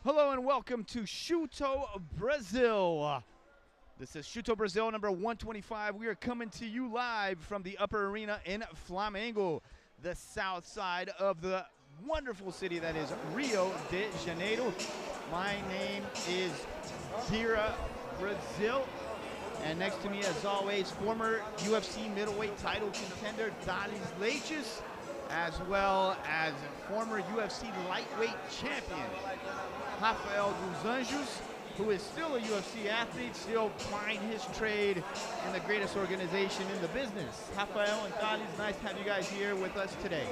Hello and welcome to Chuto Brazil. This is Chuto Brazil number 125. We are coming to you live from the Upper Arena in Flamengo, the south side of the wonderful city that is Rio de Janeiro. My name is Dira Brazil, and next to me, as always, former UFC middleweight title contender Dalis Leites, as well as former UFC lightweight champion Rafael dos Anjos, who is still a UFC athlete, still plying his trade in the greatest organization in the business. Rafael and Dalis, nice to have you guys here with us today.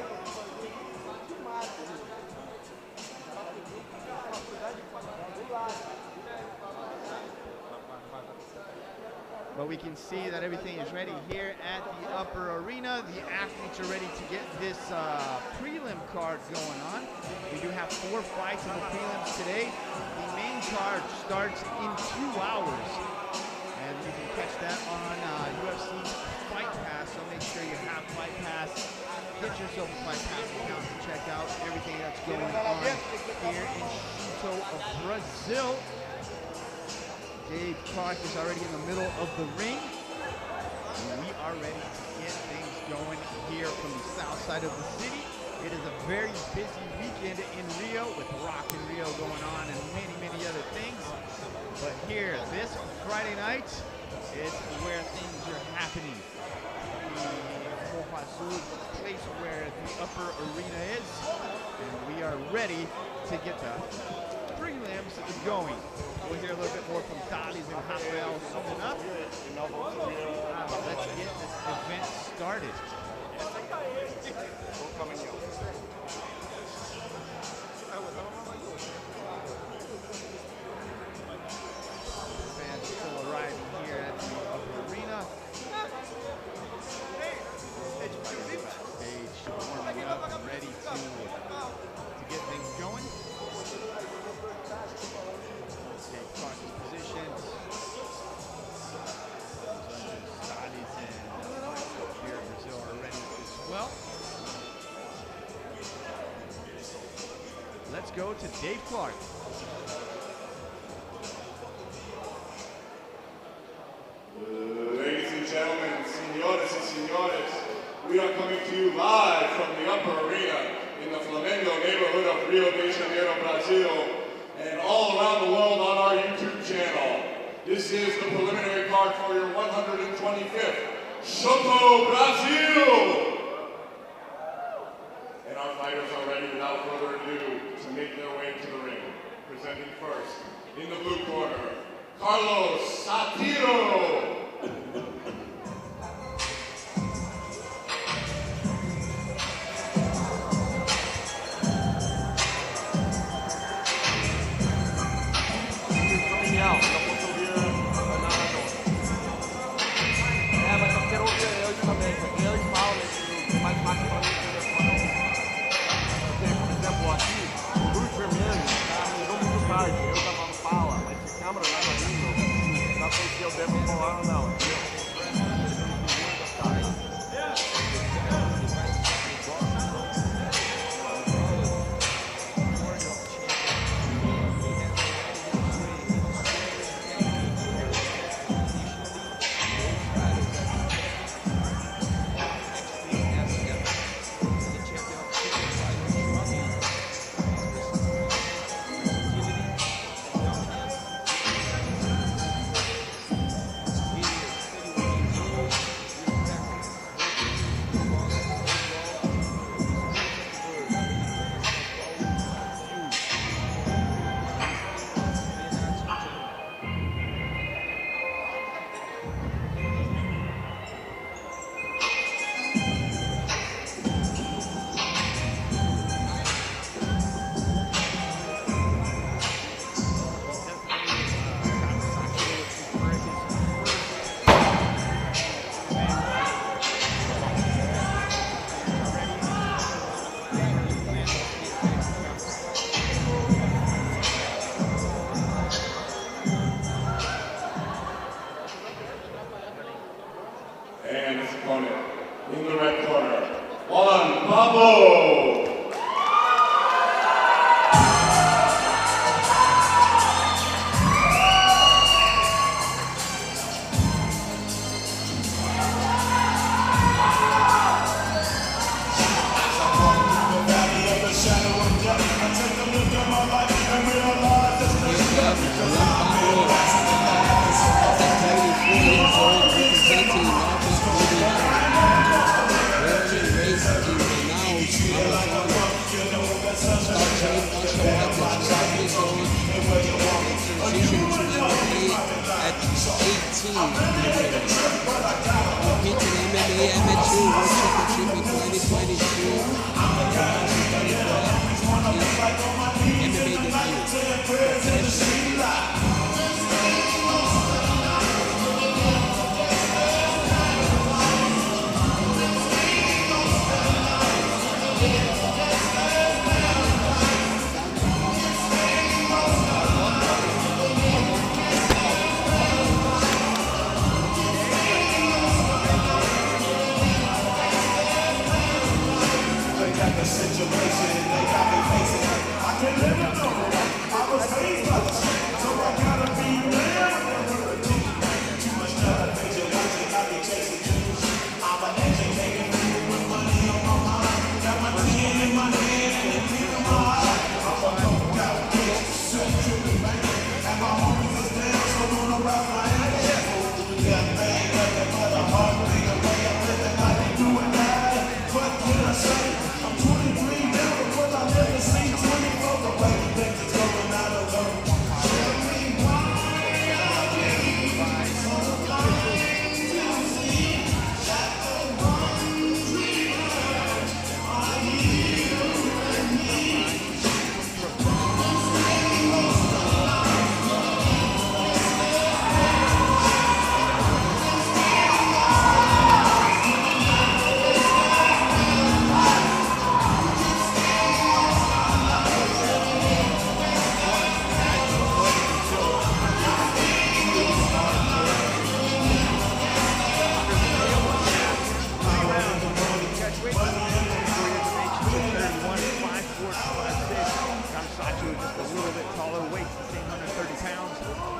But we can see that everything is ready here at the Upper Arena. The athletes are ready to get this prelim card going on. We do have 4 fights in the prelims today. The main card starts in 2 hours. And you can catch that on UFC's Fight Pass, so make sure you have Fight Pass. Get yourself a Fight Pass account to check out everything that's going on here in Chuto, Brazil. Dave Clark is already in the middle of the ring. And we are ready to get things going here from the south side of the city. It is a very busy weekend in Rio with Rock in Rio going on and many, many other things. But here, this Friday night, is where things are happening. The Mohazu place where the Upper Arena is. And we are ready to get the prelims going. We'll hear a little bit more from Dalis and Rafael soon enough. Let's get this event started. Fans still arriving here at the Upper Arena. Stage warming up and ready to get things going. Let's go to Dave Clark. Ladies and gentlemen, señores y señores, we are coming to you live from the Upper Arena in the Flamengo neighborhood of Rio de Janeiro, Brazil, and all around the world on our YouTube channel. This is the preliminary card for your 125th Chuto Brazil! And our fighters are ready without further ado to make their way to the ring. Presenting first, in the blue corner, Carlos Satiro. Eu tava no pala, mas se a câmera lá no Rio, não sei se eu devo falar ou não. MMA Amateur World Championship in 2022.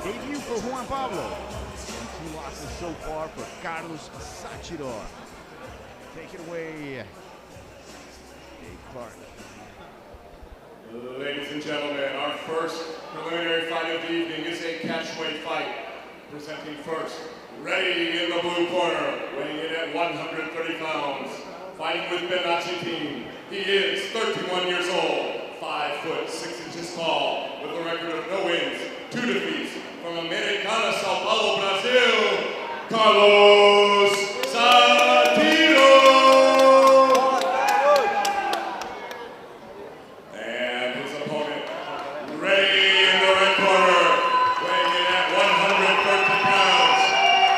MMA debut. for Juan Pablo. And 2 losses so far for Satiro. Take it away, Dave Clark. Ladies and gentlemen, our first preliminary fight of the evening is a catchweight fight. Presenting first, ready in the blue corner, weighing in at 130 pounds. Fighting with Vinicius. He is 31 years old, 5 foot 6 inches tall, with a record of no wins, 2 defeats. From Americana, Sao Paulo, Brazil, Carlos Satiro. And his opponent, ready in the red corner, weighing in at 130 pounds.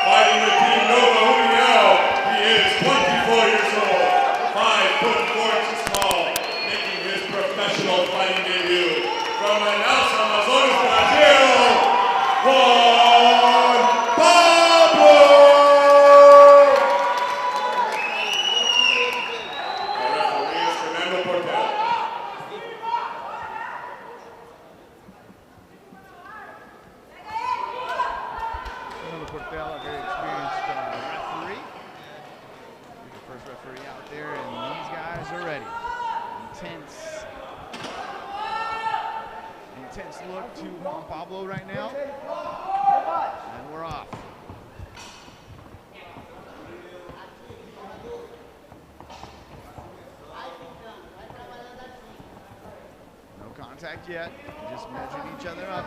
Fighting with Team Nova União, he is 24 years old, 5 foot 4 inches tall, making his professional fighting debut. From Manaus, Amazonas, Brazil, Juan Pablo! Our referee is Fernando Portela. Fernando Portela, very experienced referee. The first referee out there, and these guys are ready. Intense look to Juan Pablo right now. And we're off. No contact yet. Just measuring each other up.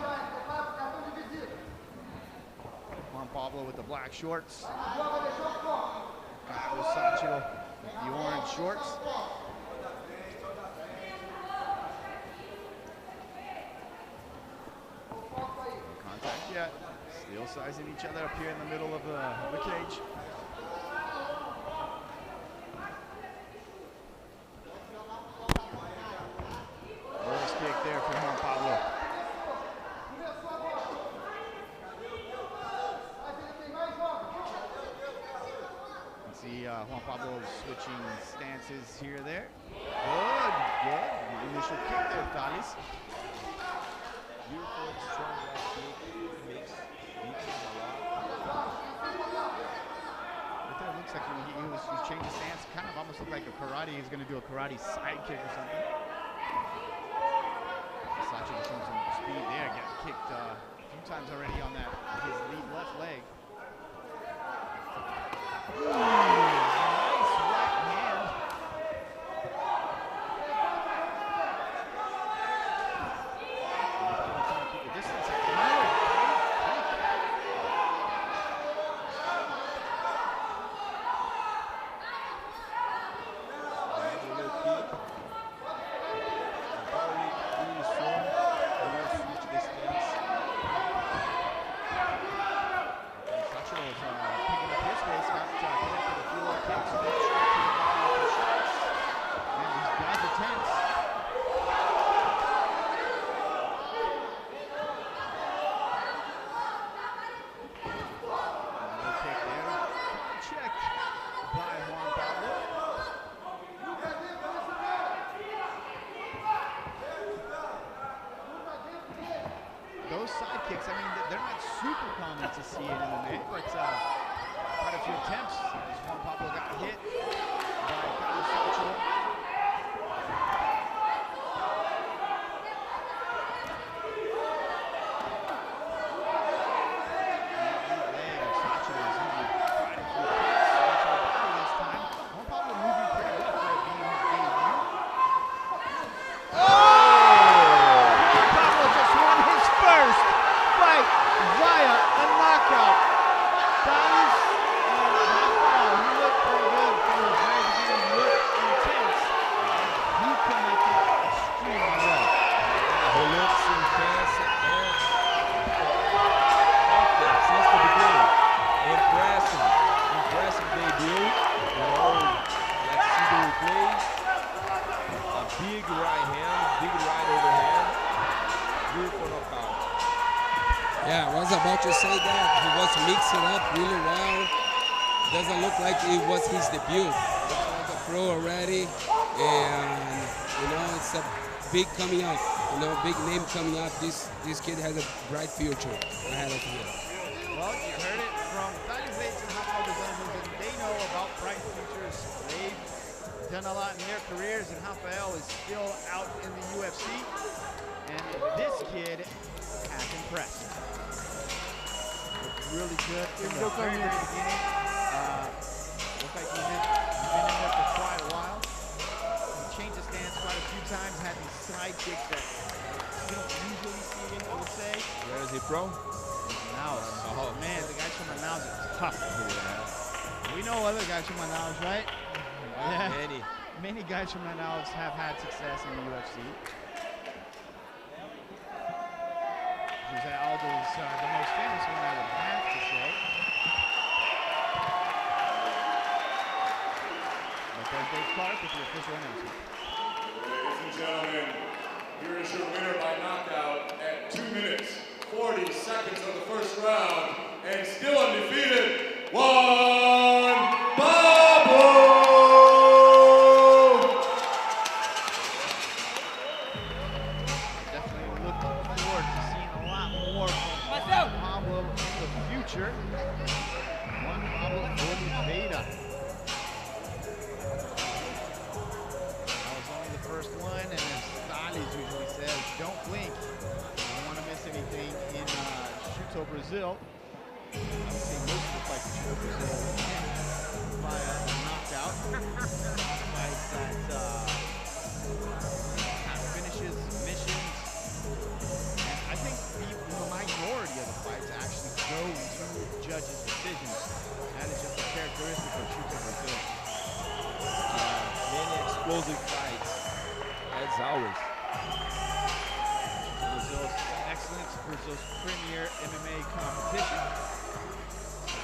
Juan Pablo with the black shorts. Carlos Satiro with the orange shorts. Yet. Still sizing each other up here in the middle of the cage. Nice kick there for Juan Pablo. You can see Juan Pablo switching stances here or there. Good. The initial kick there, Thales. Beautiful, strong left kick, mix, deepens a lot. Right there, looks like he changed his stance. Kind of almost looked like a karate. He's going to do a karate side kick or something. Satiro showing some speed there. Got kicked a few times already on that his lead left leg. Ooh, nice right hand. right hand, big right overhand. Good for knockout. Yeah, I was about to say that. He was mixing up really well. Doesn't look like it was his debut. Looks like a pro already. And, you know, it's a big coming up. You know, big name coming up. This kid has a bright future ahead of him. Well, you heard it from Freitas and Rafael, and they know about bright futures. They've done a lot in their careers, and Rafael is still out in the UFC. And this kid has impressed. Looked really good in the very beginning. Looks like he's been in there for quite a while. He changed his stance quite a few times, had these side kicks that you don't usually see in, I would say. Where is he from? Manaus. Oh man, the guys from Manaus are tough. Yeah. We know other guys from Manaus, right? Yeah. Many guys from Manaus have had success in the UFC. Jose Aldo is the most famous one, I would have to say. But there's Dave Clark with the official announcement. Ladies and gentlemen, here is your winner by knockout at 2 minutes, 40 seconds of the first round, and still undefeated, Juan Pablo! Definitely looking forward to seeing a lot more from Juan Pablo in the future. Juan Pablo Oliveira. That was only the first one, and as Salles usually says, don't blink. You don't want to miss anything in Chuto Brazil. I would say most of the fights in Chuto Brazil end via knockout. Fights that have finishes, submissions. And I think the minority of the fights actually go to judges' decisions. That is just a characteristic of Chuto Brazil. Many explosive fights, as always. Brazil's excellence, Brazil's premier MMA competition.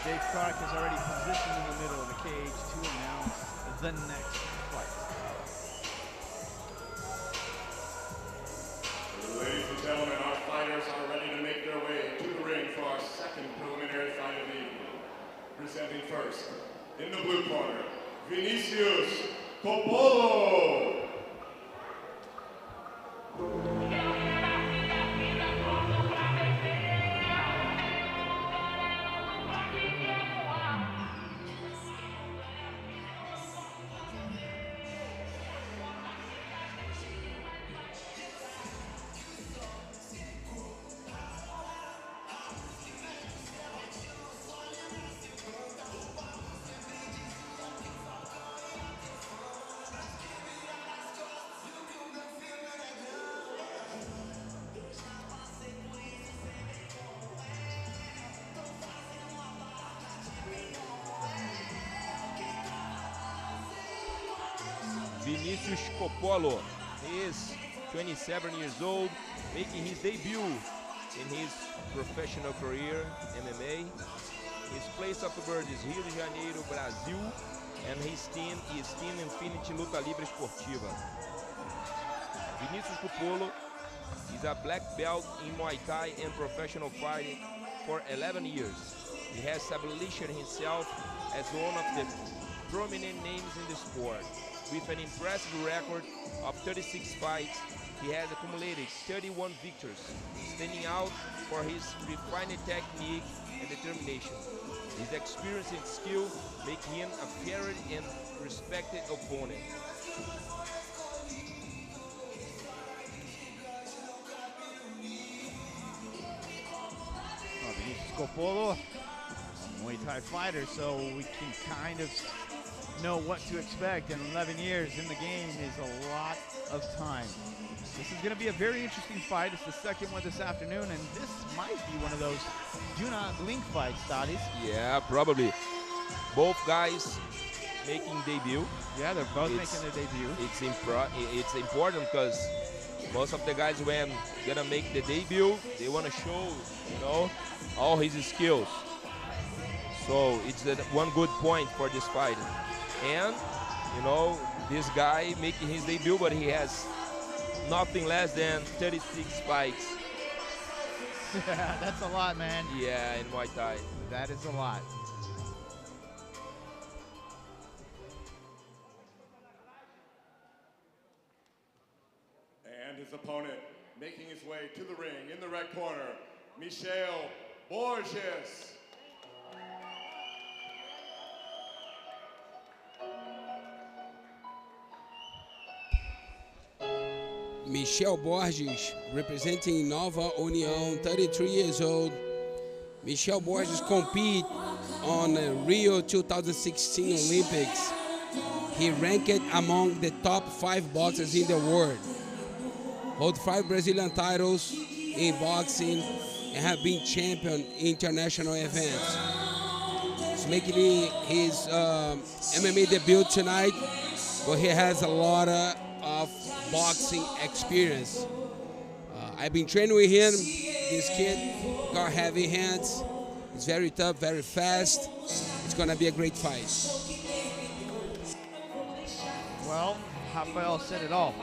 Dave Clark is already positioned in the middle of the cage to announce the next fight. Ladies and gentlemen, our fighters are ready to make their way to the ring for our second preliminary fight of the evening. Presenting first, in the blue corner, Vinicius Coppolo. Vinicius Coppolo. He is 27 years old, making his debut in his professional career, MMA. His place of birth is Rio de Janeiro, Brazil, and his team is Team Infinity Luta Livre Esportiva. Vinicius Coppolo is a black belt in Muay Thai and professional fighting for 11 years. He has established himself as one of the prominent names in the sport. With an impressive record of 36 fights, he has accumulated 31 victories, standing out for his refined technique and determination. His experience and skill make him a feared and respected opponent. Vinicius Coppolo, a Muay Thai fighter, so we can kind of know what to expect, and 11 years in the game is a lot of time. This is going to be a very interesting fight. It's the second one this afternoon, and this might be one of those do not blink fights, Thaddeus. Yeah, probably. Both guys making debut. Yeah, they're both making their debut. It's important because most of the guys, when gonna make the debut, they want to show, you know, all his skills. So it's one good point for this fight. And, you know, this guy making his debut, but he has nothing less than 36 fights. That's a lot, man. Yeah, in Muay Thai. That is a lot. And his opponent, making his way to the ring in the red corner, Michel Borges. Michel Borges, representing Nova União, 33 years old. Michel Borges compete on the Rio 2016 Olympics. He ranked among the top 5 boxers in the world. Hold 5 Brazilian titles in boxing and have been champion in international events. He's making his MMA debut tonight, but he has a lot of boxing experience. I've been training with him. This kid got heavy hands. He's very tough, very fast. It's gonna be a great fight. Well, Rafael said it all.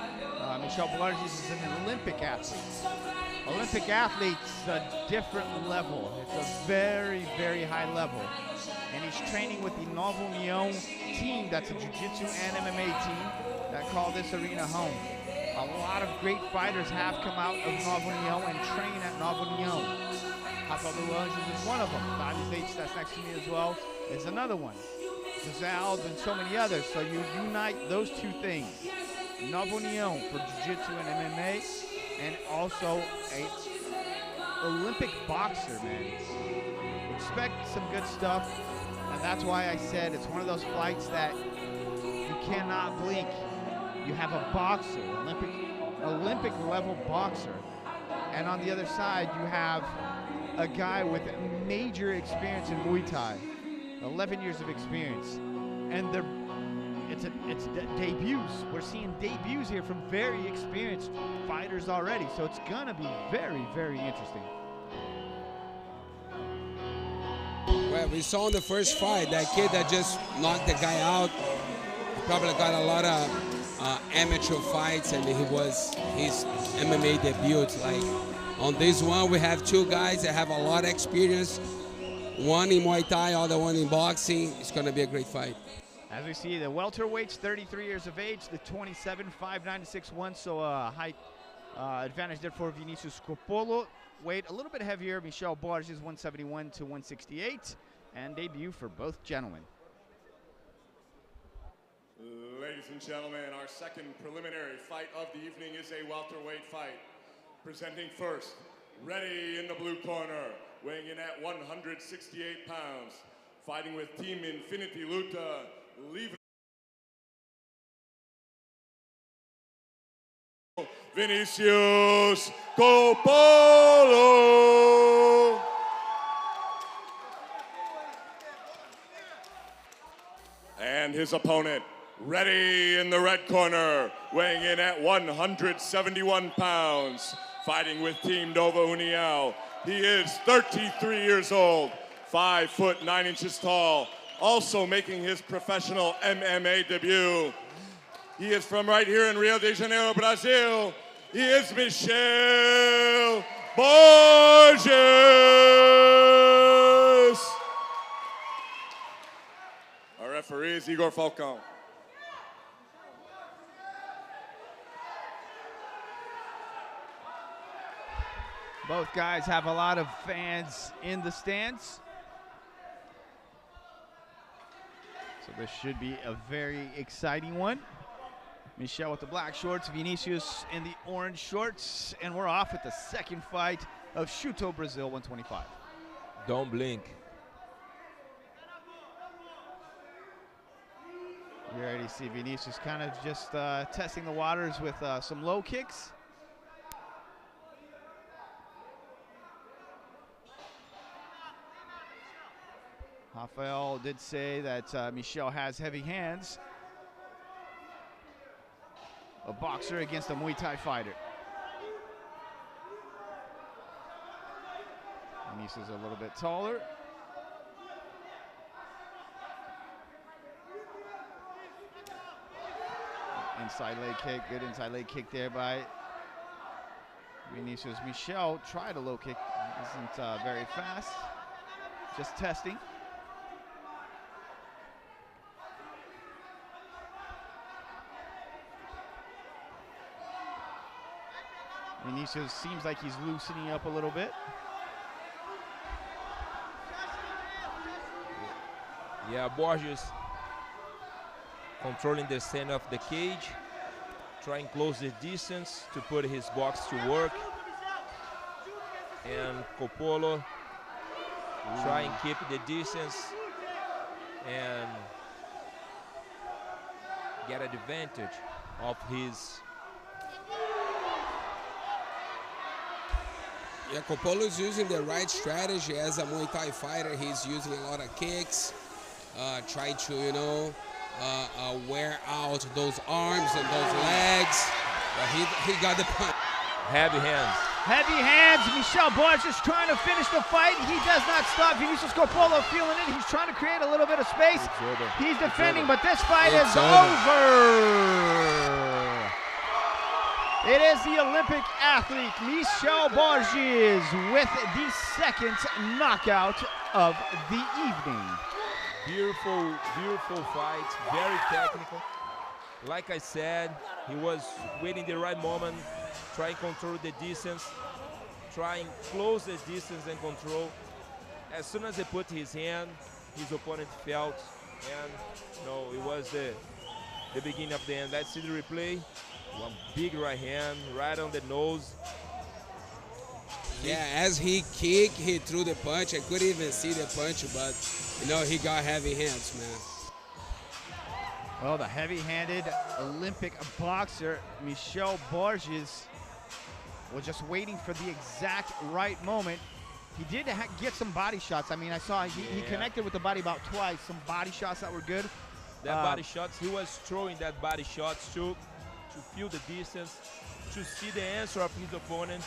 Michel Borges is an Olympic athlete. Olympic athlete's a different level. It's a very, very high level. And he's training with the Nova União team. That's a jiu-jitsu and MMA team that call this arena home. A lot of great fighters have come out of Nova União and train at Nova União. Pablo is one of them. Alves, that's next to me as well, is another one. Ronald and so many others. So you unite those two things. Nova União for jiu-jitsu and MMA, and also a Olympic boxer, man. Expect some good stuff, and that's why I said it's one of those fights that you cannot blink. You have a boxer, Olympic level boxer, and on the other side you have a guy with major experience in Muay Thai, 11 years of experience, and it's debuts. We're seeing debuts here from very experienced fighters already, so it's gonna be very, very interesting. Well, we saw in the first fight that kid that just knocked the guy out. He probably got a lot of amateur fights, and it was his MMA debut. Like on this one, we have 2 guys that have a lot of experience. One in Muay Thai, other one in boxing. It's gonna be a great fight. As we see, the welterweights, 33 years of age, the 27, 5'9" to 6'1", so height advantage there for Vinicius Coppolo. Weight a little bit heavier, Michel Borges, 171 to 168, and debut for both gentlemen. Ladies and gentlemen, our second preliminary fight of the evening is a welterweight fight. Presenting first, ready in the blue corner, weighing in at 168 pounds, fighting with Team Infinity Luta, Vinicius Coppolo. And his opponent, ready in the red corner, weighing in at 171 pounds, fighting with Team Nova União. He is 33 years old, 5'9" tall, also making his professional MMA debut. He is from right here in Rio de Janeiro, Brazil. He is Michel Borges. Our referee is Igor Falcão. Both guys have a lot of fans in the stands. So this should be a very exciting one. Michel with the black shorts, Vinicius in the orange shorts, and we're off with the second fight of Chuto Brazil 125. Don't blink. You already see Vinicius kind of just testing the waters with some low kicks. Rafael did say that Michel has heavy hands. A boxer against a Muay Thai fighter. Vinicius is a little bit taller. Inside leg kick, good inside leg kick there by Vinicius Michel tried a low kick. Isn't very fast. Just testing. Vinicius seems like he's loosening up a little bit. Yeah, Borges controlling the center of the cage, trying to close the distance to put his box to work. And Coppolo trying to keep the distance and get an advantage of his. Yeah, Coppolo is using the right strategy as a Muay Thai fighter. He's using a lot of kicks, try to, you know, wear out those arms and those legs. But he got the punch. Heavy hands. Heavy hands. Michel Borges trying to finish the fight. He does not stop. Vinicius Coppolo feeling it. He's trying to create a little bit of space. He's defending, but this fight is over. It is the Olympic athlete Michel Borges with the second knockout of the evening. Beautiful, beautiful fight. Very technical. Like I said, he was waiting the right moment, trying to control the distance, trying to close the distance and control. As soon as he put his hand, his opponent felt, and no, it was the beginning of the end. Let's see the replay. One big right hand, right on the nose. Yeah, as he kicked, he threw the punch. I couldn't even see the punch, but, you know, he got heavy hands, man. Well, the heavy-handed Olympic boxer Michel Borges was just waiting for the exact right moment. He did get some body shots. I mean, I saw he connected with the body about twice. Some body shots that were good. That body shots, he was throwing that body shots to feel the distance, to see the answer of his opponent.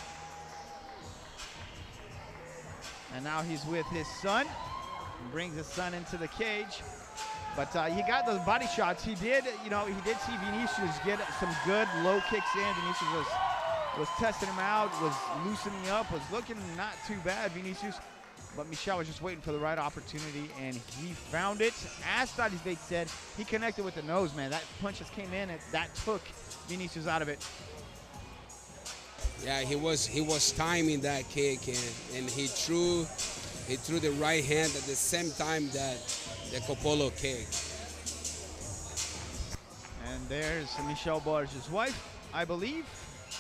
And now he's with his son. He brings his son into the cage. But he got those body shots. He did, you know, he did see Vinicius get some good low kicks in. Vinicius was testing him out, was loosening up, was looking not too bad, Vinicius. But Michel was just waiting for the right opportunity, and he found it. As Thaddeus said, he connected with the nose, man. That punch just came in, and that took Vinicius out of it. Yeah, he was timing that kick, and he threw the right hand at the same time that the Coppolo kick. And there's Michel Borges' wife, I believe,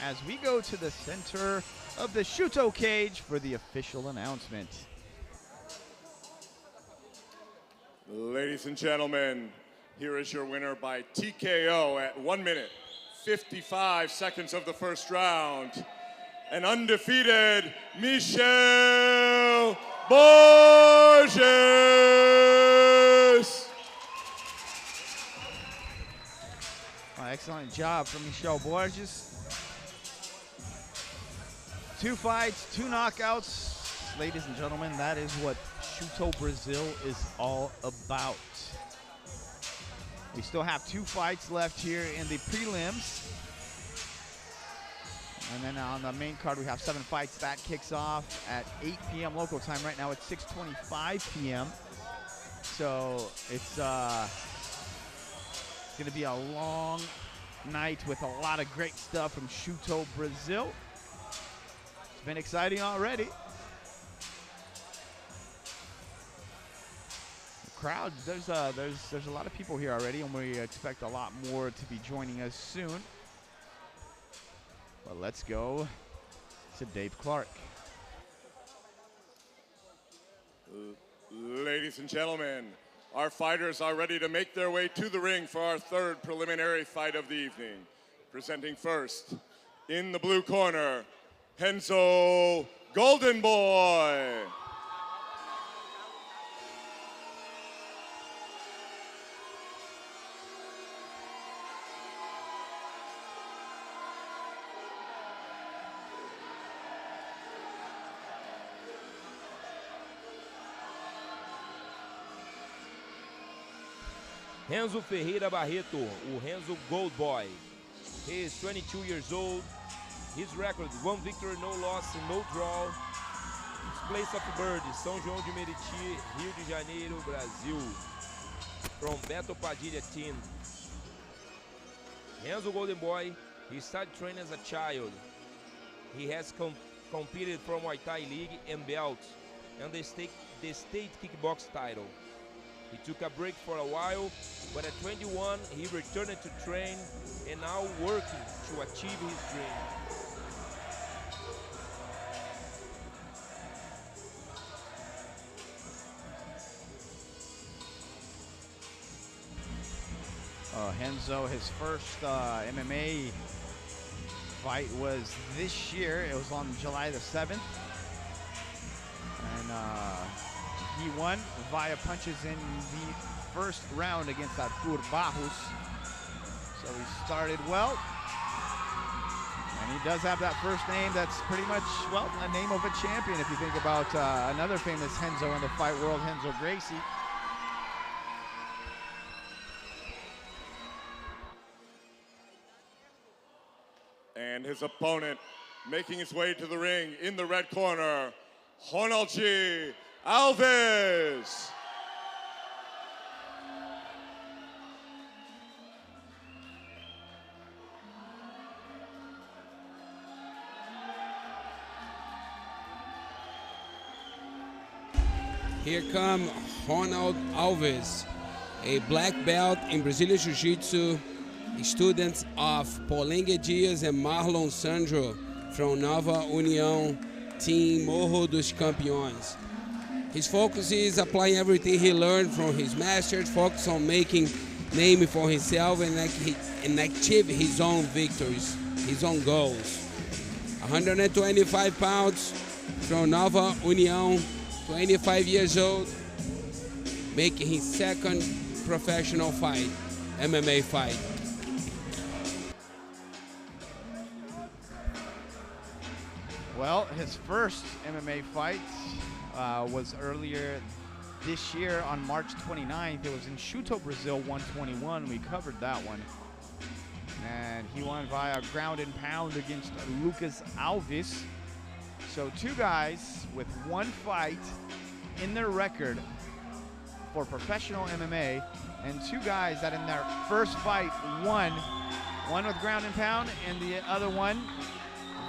as we go to the center of the Shuto cage for the official announcement. Ladies and gentlemen, here is your winner by TKO at 1 minute, 55 seconds of the first round. An undefeated Michel Borges. Excellent job from Michel Borges. 2 fights, 2 knockouts. Ladies and gentlemen, that is what Shuto Brazil is all about. We still have 2 fights left here in the prelims. And then on the main card, we have 7 fights. That kicks off at 8 p.m. local time. Right now, it's 6:25 p.m. So it's going to be a long night with a lot of great stuff from Shuto Brazil. It's been exciting already. The crowd, there's a lot of people here already, and we expect a lot more to be joining us soon. But let's go to Dave Clark. Ladies and gentlemen, our fighters are ready to make their way to the ring for our 3rd preliminary fight of the evening. Presenting first, in the blue corner, Henzo Golden Boy. Henzo Ferreira Barreto, o Henzo Gold Boy. He is 22 years old, His record, 1 victory, no loss, and no draw. His place of birth, São João de Meriti, Rio de Janeiro, Brazil. From Beto Padilha team. Henzo Golden Boy, he started training as a child. He has competed for Muay Thai League and belts and the state kickbox title. He took a break for a while, but at 21 he returned to train and now working to achieve his dream. Henzo, his first MMA fight was this year. It was on July the 7th. And he won via punches in the first round against Artur Barros. So he started well. And he does have that first name that's pretty much, well, a name of a champion if you think about another famous Henzo in the fight world, Henzo Gracie. And his opponent making his way to the ring in the red corner, Ronald Alves. Here come Ronald Alves, a black belt in Brazilian Jiu-Jitsu, students of Polengue Dias and Marlon Sandro from Nova União Team Morro dos Campeões. His focus is applying everything he learned from his masters, focus on making name for himself and achieve his own victories, his own goals. 125 pounds from Nova União, 25 years old, making his second professional fight, MMA fight. Well, his first MMA fight was earlier this year on March 29th. It was in Chuto, Brazil, 121. We covered that one. And he won via ground and pound against Lucas Alves. So two guys with one fight in their record for professional MMA, and two guys that in their first fight won. One with ground and pound, and the other one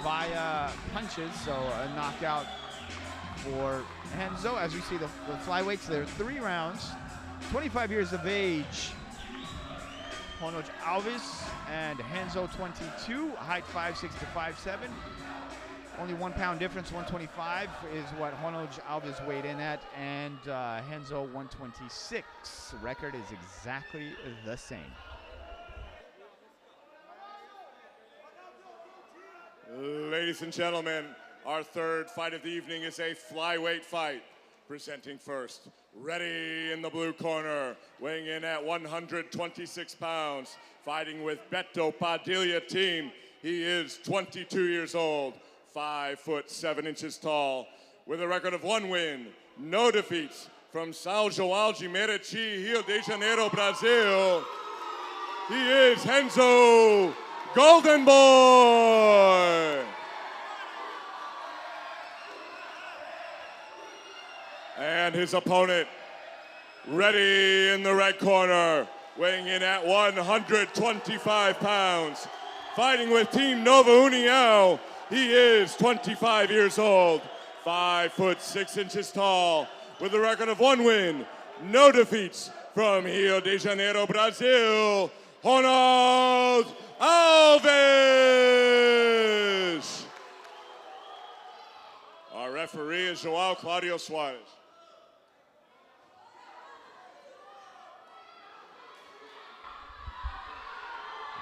via punches, so a knockout for Henzo. As we see the flyweights, there are 3 rounds. 25 years of age, Ronald Alves, and Henzo 22, height 5'6" to 5'7". Only 1 pound difference, 125 is what Ronald Alves weighed in at, and Henzo 126. Record is exactly the same. Ladies and gentlemen, our third fight of the evening is a flyweight fight. Presenting first, ready in the blue corner, weighing in at 126 pounds, fighting with Beto Padilha team. He is 22 years old, 5'7" tall, with a record of 1 win, no defeats, from São João de Meriti, Rio de Janeiro, Brazil. He is Henzo Golden Boy. And his opponent, ready in the red corner, weighing in at 125 pounds, fighting with Team Nova União. He is 25 years old, 5'6" tall, with a record of 1 win, no defeats, from Rio de Janeiro, Brazil, Ronald Alves. Our referee is João Claudio Soares.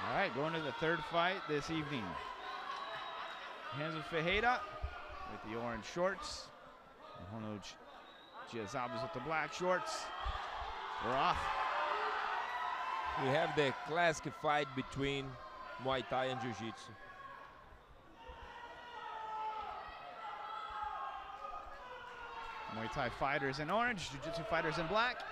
All right, going to the third fight this evening. Henzo Ferreira with the orange shorts, and Ronald Alves with the black shorts. We're off. We have the classic fight between Muay Thai and Jiu-Jitsu. Muay Thai fighters in orange, Jiu-Jitsu fighters in black.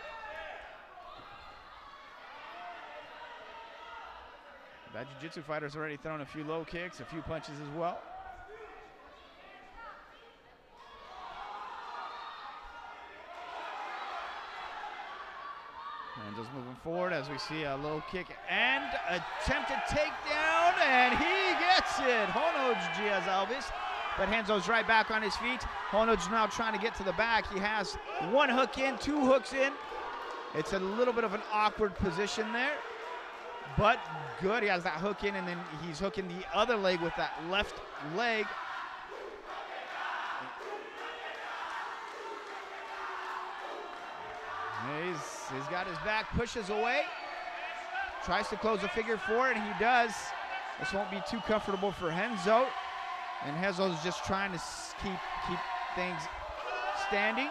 That jiu-jitsu fighter's already thrown a few low kicks, a few punches as well. Henzo's moving forward as we see a low kick and attempted takedown, and he gets it. Ronald Diaz Alves, but Henzo's right back on his feet. Ronald's now trying to get to the back. He has one hook in, two hooks in. It's a little bit of an awkward position there, but good. He has that hook in, and then he's hooking the other leg with that left leg. He's got his back, pushes away, tries to close a figure four, and he does. This won't be too comfortable for Henzo, and Henzo's just trying to keep things standing.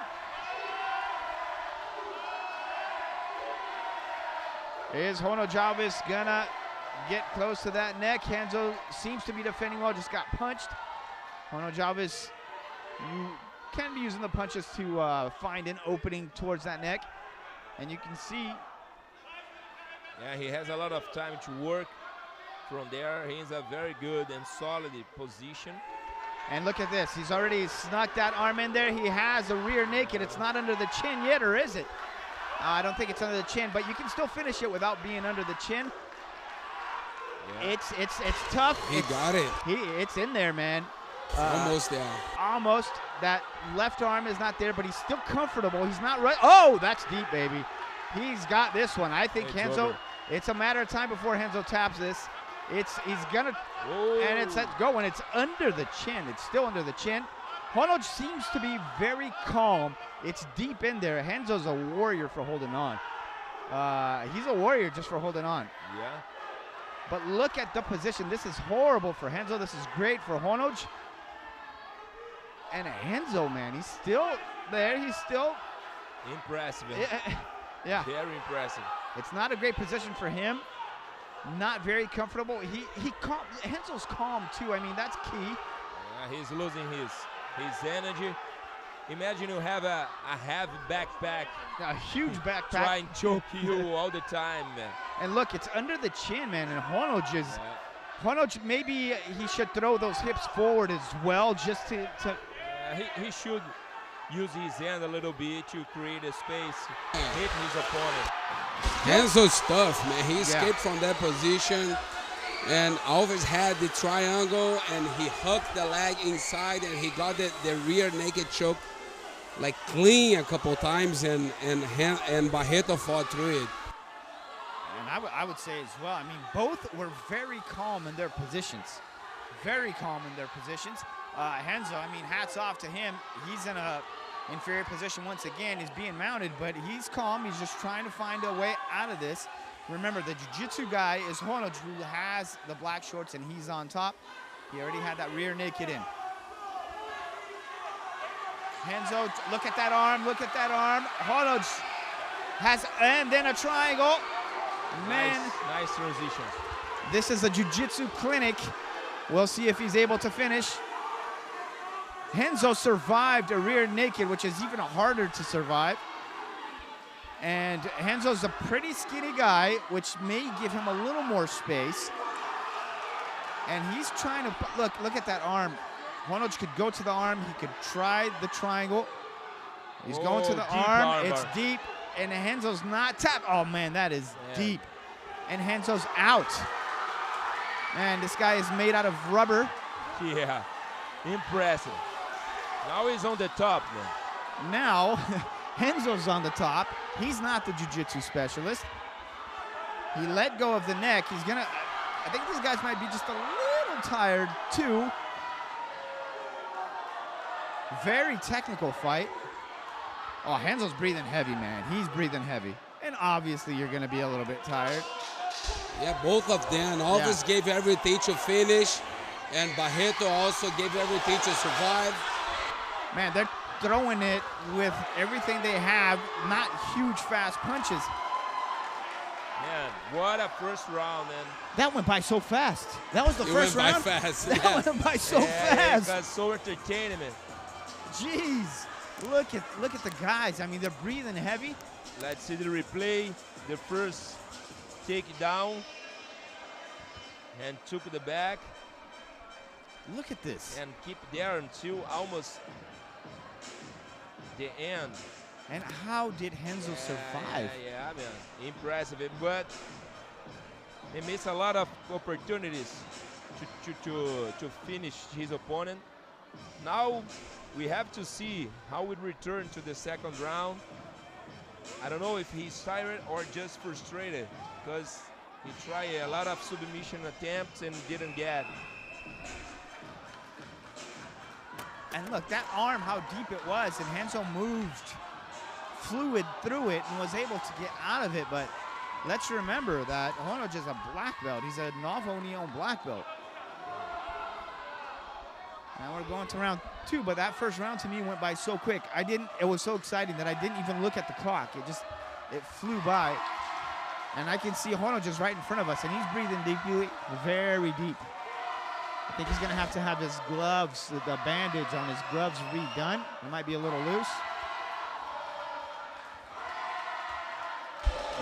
Is Ronald Alves gonna get close to that neck? Henzo seems to be defending well, just got punched. Ronald Alves, you can be using the punches to find an opening towards that neck. And you can see. Yeah, he has a lot of time to work from there. He's a very good and solid position. And look at this. He's already snuck that arm in there. He has a rear naked. It's not under the chin yet, or is it? I don't think it's under the chin, but you can still finish it without being under the chin. Yeah. It's tough. He got it. It's in there, man. Almost there. Almost. That left arm is not there, but he's still comfortable. He's not right. Oh, that's deep, baby. He's got this one. I think Henzo, it's a matter of time before Henzo taps this. He's gonna, and it's going. It's under the chin. It's still under the chin. Ronald seems to be very calm. It's deep in there. Henzo's a warrior for holding on. He's a warrior just for holding on. Yeah. But look at the position. This is horrible for Henzo. This is great for Ronald. And Henzo, man, he's still there. He's still impressive. Yeah. Very impressive. It's not a great position for him. Not very comfortable. Henzo's calm too. I mean, that's key. Yeah, he's losing his energy. Imagine you have a heavy backpack. A huge backpack. Trying to choke you all the time, man. And look, it's under the chin, man. And Ronald just, maybe he should throw those hips forward as well, just to he should use his hand a little bit to create a space, hit his opponent. Henzo's tough, man. He escaped from that position, and Alves had the triangle, and he hooked the leg inside, and he got the rear naked choke like clean a couple times, and Barreto fought through it. And I would say as well, I mean, both were very calm in their positions. Very calm in their positions. Henzo, I mean, hats off to him. He's in a inferior position once again. He's being mounted, but he's calm. He's just trying to find a way out of this. Remember, the jiu-jitsu guy is Ronald, who has the black shorts, and he's on top. He already had that rear naked in. Henzo, look at that arm. Look at that arm. Ronald has, and then a triangle. Man. Nice transition. This is a jiu-jitsu clinic. We'll see if he's able to finish. Henzo survived a rear naked, which is even harder to survive. And Henzo's a pretty skinny guy, which may give him a little more space. And he's trying to, look at that arm. Ronald could go to the arm. He could try the triangle. He's going to the arm. It's deep. And Henzo's not tapped. Oh, man, that is deep. And Henzo's out. Man, this guy is made out of rubber. Yeah, impressive. Now he's on the top, man. Now, Henzo's on the top. He's not the jiu-jitsu specialist. He let go of the neck. He's gonna, I think these guys might be just a little tired too. Very technical fight. Oh, Henzo's breathing heavy, man. He's breathing heavy. And obviously you're gonna be a little bit tired. Yeah, both of them. Alves gave everything to finish, and Barreto also gave everything to survive. Man, they're throwing it with everything they have, not huge, fast punches. Man, what a first round, man. That went by so fast. That was the first round. It went by fast. That went by so fast. It got so entertaining, man. Jeez, look at the guys. I mean, they're breathing heavy. Let's see the replay. The first takedown. and took the back. Look at this. And keep there until almost the end. And how did Henzo survive? Yeah, man. Impressive. But he missed a lot of opportunities to finish his opponent. Now we have to see how we return to the second round. I don't know if he's tired or just frustrated, because he tried a lot of submission attempts and didn't get. And look, that arm, how deep it was, and Henzo moved fluid through it and was able to get out of it. But let's remember that Ronald is a black belt. He's a Novo Neon black belt. Now we're going to round 2, but that first round to me went by so quick. It was so exciting that I didn't even look at the clock. It flew by. And I can see Ronald just right in front of us, and he's breathing deeply, very deep. I think he's gonna have to have his gloves, the bandage on his gloves redone. It might be a little loose.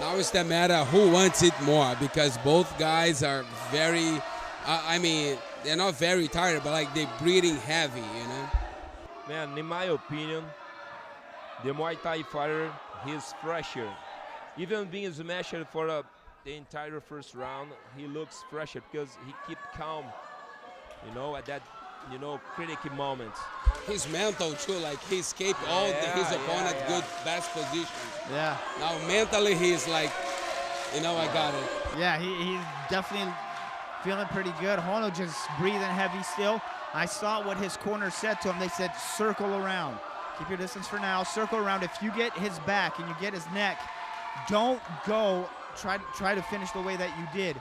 Now it's the matter who wants it more, because both guys are very, I mean, they're not very tired, but like they're breathing heavy, you know? Man, in my opinion, the Muay Thai fighter, he's fresher. Even being smashed for the entire first round, he looks fresher because he keep calm, you know, at that, you know, critical moment. His mental too, like he escaped all his opponent's good best positions. Yeah. Now mentally he's like, you know, I got it. Yeah, he's definitely feeling pretty good. Hono just breathing heavy still. I saw what his corner said to him. They said, circle around. Keep your distance for now. Circle around. If you get his back and you get his neck, don't go try to finish the way that you did.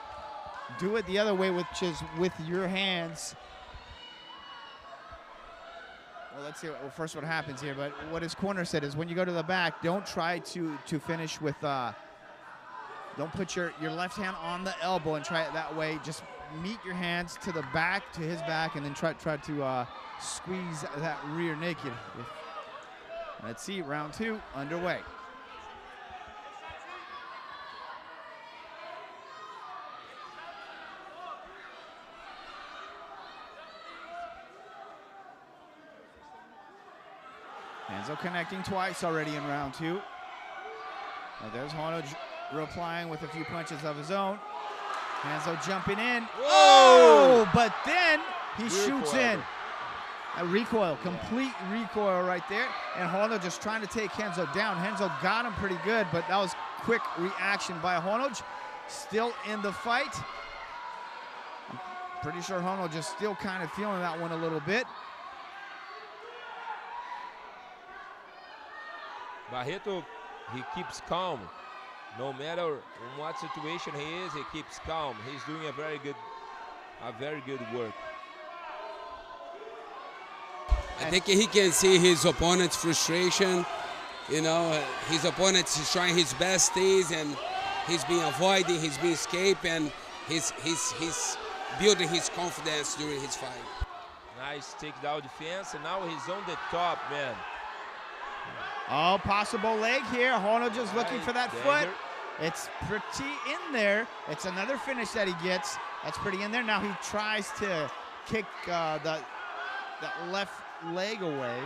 Do it the other way, which is with your hands. Well, let's see first what happens here. But what his corner said is when you go to the back, don't try to finish with, don't put your left hand on the elbow and try it that way. Just meet your hands to the back, to his back, and then try to squeeze that rear naked. Let's see, round 2 underway. Henzo connecting twice already in round 2. Now there's Ronald replying with a few punches of his own. Henzo jumping in. Whoa! Oh, but then he shoots in. A recoil, complete recoil right there. And Ronald just trying to take Henzo down. Henzo got him pretty good, but that was quick reaction by Ronald. Still in the fight. I'm pretty sure Ronald just still kind of feeling that one a little bit. Barreto, he keeps calm. No matter in what situation he is, he keeps calm. He's doing a very good work. I think he can see his opponent's frustration. You know, his opponent is trying his best things, and he's been avoiding, he's been escaping, he's building his confidence during his fight. Nice takedown defense, and now he's on the top, man. Oh, possible leg here. Ronald just looking for that foot. It's pretty in there. It's another finish that he gets. That's pretty in there. Now he tries to kick that left leg away,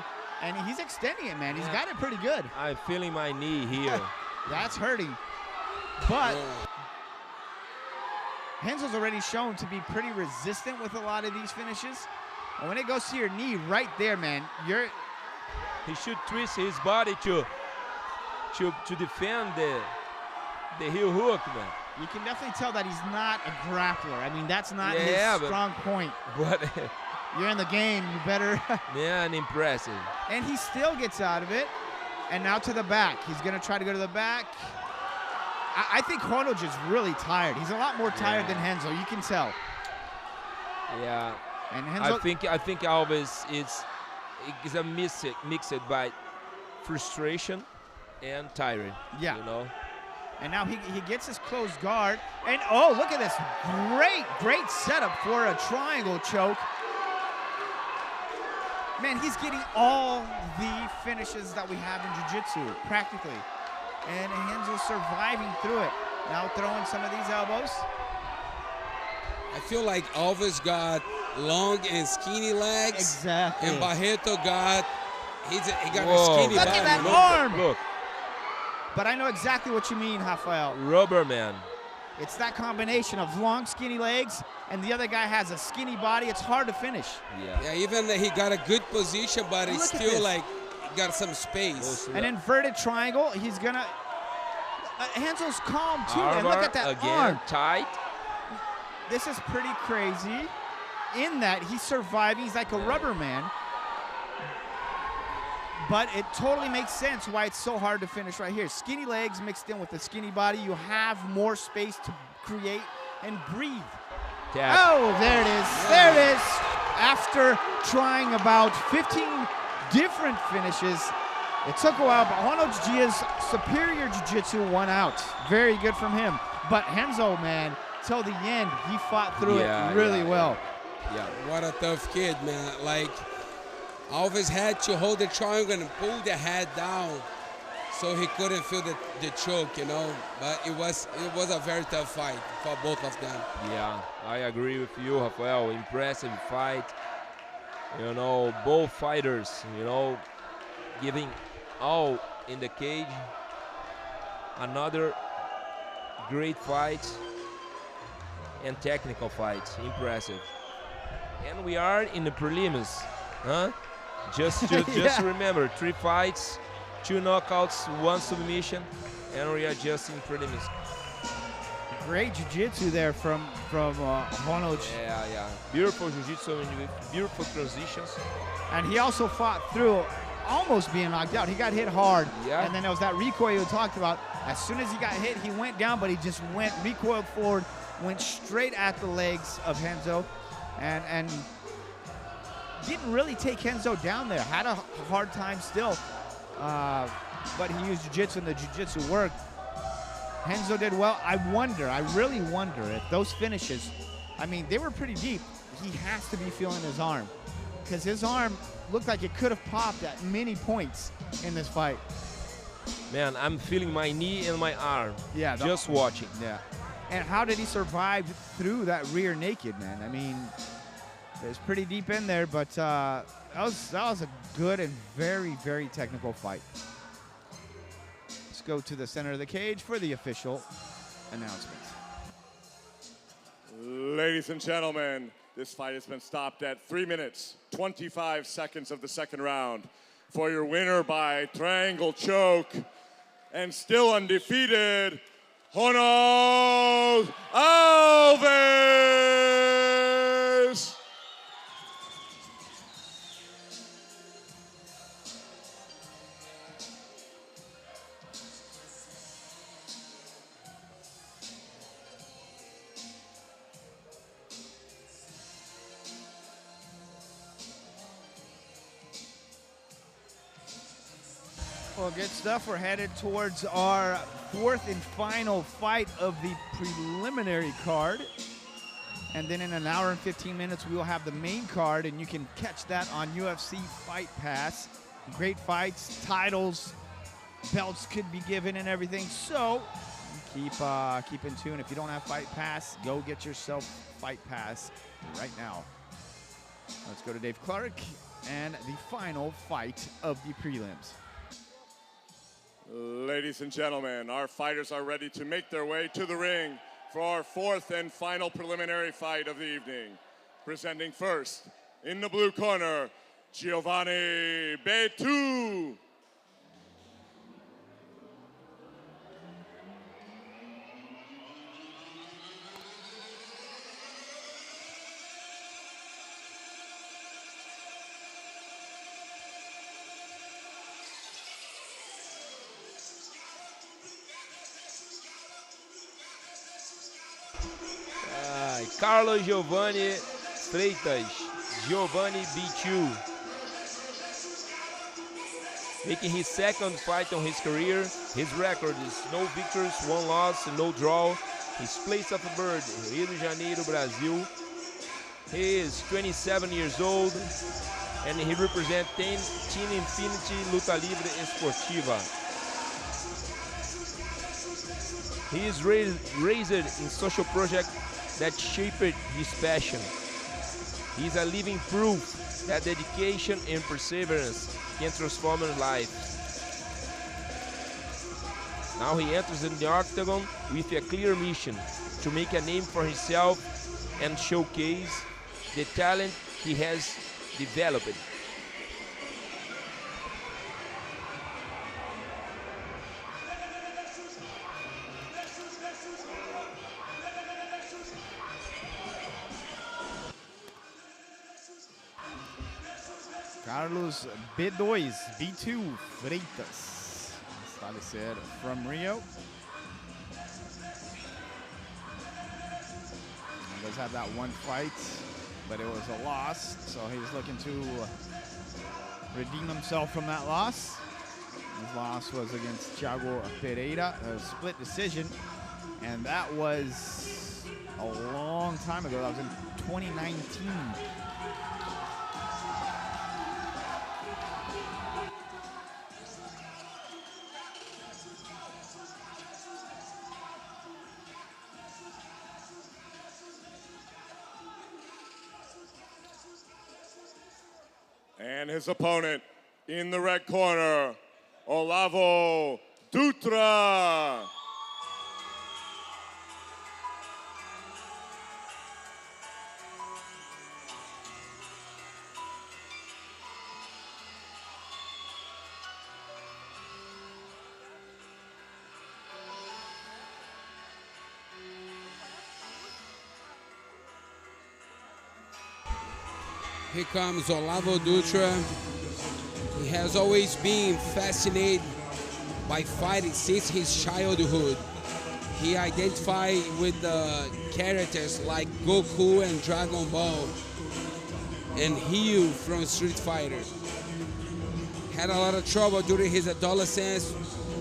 and he's extending it, man. He's got it pretty good. I'm feeling my knee here. That's hurting. But Henzo's already shown to be pretty resistant with a lot of these finishes. And when it goes to your knee right there, man, he should twist his body to defend the heel hook, man. You can definitely tell that he's not a grappler. I mean, that's not his strong point. But you're in the game, you better. Man, impressive. And he still gets out of it. And now to the back. He's going to try to go to the back. I think Ronald is really tired. He's a lot more tired than Henzo. You can tell. Yeah. And Henzo, I think Alves is a mixed by frustration and tiring. Yeah. You know. And now he gets his closed guard. And oh, look at this. Great setup for a triangle choke. Man, he's getting all the finishes that we have in jiu-jitsu, practically. And Henzo surviving through it. Now throwing some of these elbows. I feel like Alves got long and skinny legs. Exactly. And Barreto got, he got Whoa. a skinny Look body. at that Look. arm. Look, But I know exactly what you mean, Rafael. rubber man. It's that combination of long, skinny legs, and the other guy has a skinny body. It's hard to finish. Yeah, even he got a good position, but it's Look at still this. like got some space. An inverted triangle. He's gonna. Henzo's calm too, and look at that again, arm. tight. This is pretty crazy. In that he's surviving. He's like a rubber man. But it totally makes sense why it's so hard to finish right here. Skinny legs mixed in with a skinny body. You have more space to create and breathe. Tap. Oh, there it is. There it is. After trying about 15 different finishes, it took a while, but Ronald's superior jiu-jitsu won out. Very good from him. But Henzo, man, till the end, he fought through it really well. Yeah. What a tough kid, man. Like, Alves had to hold the triangle and pull the head down so he couldn't feel the choke, you know. But it was a very tough fight for both of them. Yeah, I agree with you, Rafael. Impressive fight. You know, both fighters, you know, giving all in the cage. Another great fight and technical fight. Impressive. And we are in the prelims, huh? Just remember, 3 fights, 2 knockouts, 1 submission, and we are just in prelims. Great jiu-jitsu there from Ronald. Yeah. Beautiful jiu-jitsu with beautiful transitions. And he also fought through almost being knocked out. He got hit hard. Yeah. And then there was that recoil you talked about. As soon as he got hit, he went down, but he just recoiled forward, went straight at the legs of Henzo, and didn't really take Henzo down there. Had a hard time still, but he used jiu-jitsu and the jiu-jitsu worked. Henzo did well. I really wonder if those finishes, I mean, they were pretty deep. He has to be feeling his arm, because his arm looked like it could have popped at many points in this fight. Man, I'm feeling my knee and my arm. Yeah. Just watching. Yeah. And how did he survive through that rear naked, man? I mean, it was pretty deep in there, but that was a good and very, very technical fight. Let's go to the center of the cage for the official announcement. Ladies and gentlemen, this fight has been stopped at 3 minutes, 25 seconds of the second round. For your winner by triangle choke and still undefeated, Ronald Alves! Well, good stuff. We're headed towards our 4th and final fight of the preliminary card. And then in an hour and 15 minutes, we will have the main card, and you can catch that on UFC Fight Pass. Great fights, titles, belts could be given and everything. So keep in tune. If you don't have Fight Pass, go get yourself Fight Pass right now. Let's go to Dave Clark and the final fight of the prelims. Ladies and gentlemen, our fighters are ready to make their way to the ring for our 4th and final preliminary fight of the evening. Presenting first, in the blue corner, Giovanni Betu. Carlos Giovanni Freitas, Giovanni B2. Making his 2nd fight on his career. His record is no victories, 1 loss, no draw. His place of birth, Rio de Janeiro, Brazil. He is 27 years old and he represents Team Infinity Luta Livre Esportiva. He is raised in social project that shaped his passion. He's a living proof that dedication and perseverance can transform a life. Now he enters in the octagon with a clear mission to make a name for himself and showcase the talent he has developed. Carlos B2, B2 Freitas, establecer from Rio. He does have that one fight, but it was a loss, so he's looking to redeem himself from that loss. His loss was against Thiago Pereira, a split decision, and that was a long time ago. That was in 2019. And his opponent in the red corner, Olavo Dutra. Here comes Olavo Dutra. He has always been fascinated by fighting since his childhood. He identified with the characters like Goku and Dragon Ball and Ryu from Street Fighter. Had a lot of trouble during his adolescence,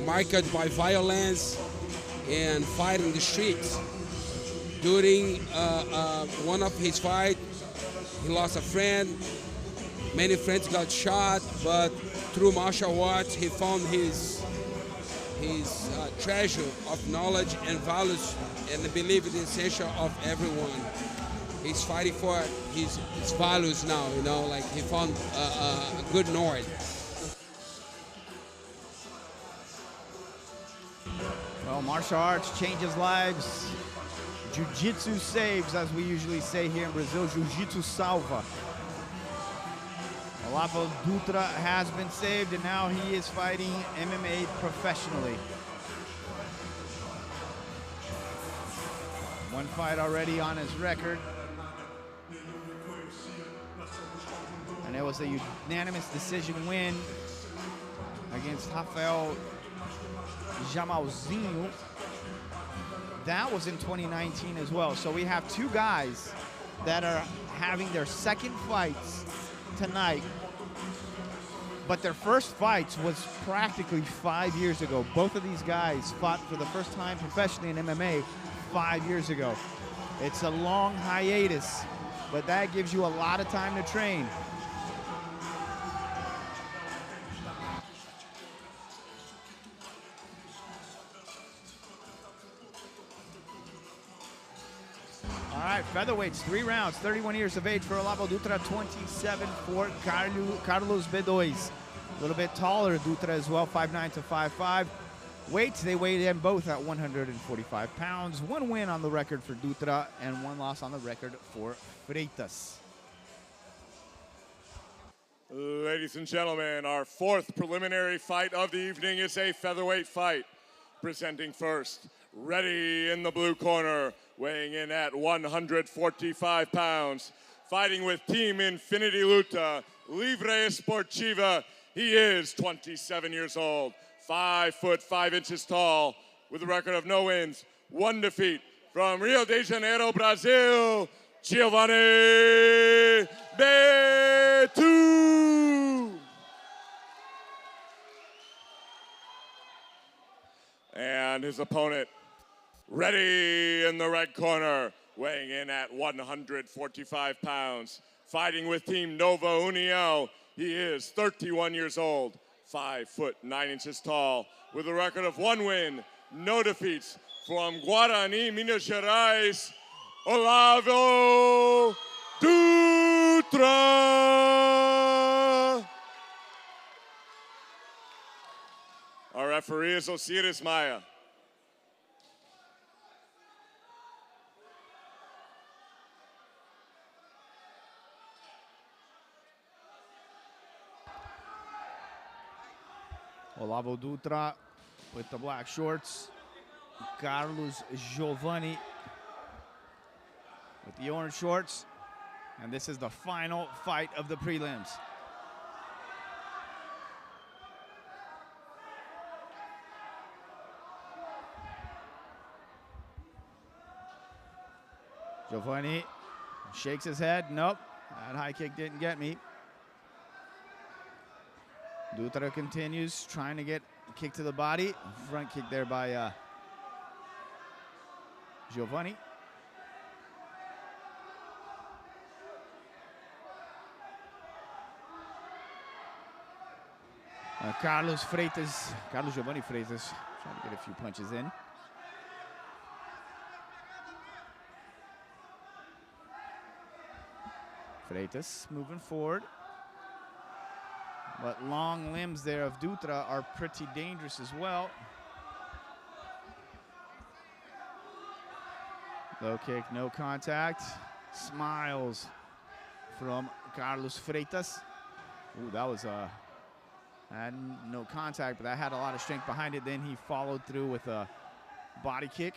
marked by violence and fight in the streets. During one of his fights, he lost a friend. Many friends got shot, but through martial arts, he found his treasure of knowledge and values, and the belief in the essential of everyone. He's fighting for his values now, you know, like he found a good north. Well, martial arts changes lives. Jiu-jitsu saves, as we usually say here in Brazil. Jiu-jitsu salva. Olavo Dutra has been saved, and now he is fighting MMA professionally. One fight already on his record. And it was a unanimous decision win against Rafael Jamalzinho. That was in 2019 as well. So we have two guys that are having their second fights tonight, but their first fights was practically 5 years ago. Both of these guys fought for the first time professionally in MMA 5 years ago. It's a long hiatus, but that gives you a lot of time to train. All right, featherweights, 3 rounds, 31 years of age for Olavo Dutra, 27 for Carlos B2. A little bit taller, Dutra as well, 5'9" to 5'5". Weights, they weighed in both at 145 pounds. One win on the record for Dutra and one loss on the record for Freitas. Ladies and gentlemen, our fourth preliminary fight of the evening is a featherweight fight. Presenting first, ready in the blue corner, weighing in at 145 pounds, fighting with Team Infinity Luta, Livre Esportiva. He is 27 years old, 5 foot 5 inches tall, with a record of no wins, 1 defeat. From Rio de Janeiro, Brazil, Giovanni B2. And his opponent, ready in the red corner, weighing in at 145 pounds, fighting with Team Nova União. He is 31 years old, 5 foot 9 inches tall, with a record of 1 win, no defeats. From Guarani, Minas Gerais, Olavo Dutra. Our referee is Osiris Maya. Olavo Dutra with the black shorts. Carlos Giovanni with the orange shorts. And this is the final fight of the prelims. Giovanni shakes his head. Nope, that high kick didn't get me. Dutra continues trying to get a kick to the body. Front kick there by Giovanni. Carlos Giovanni Freitas trying to get a few punches in. Freitas moving forward. But long limbs there of Dutra are pretty dangerous as well. Low kick, no contact. Smiles from Carlos Freitas. Ooh, that was had no contact, but that had a lot of strength behind it. Then he followed through with a body kick.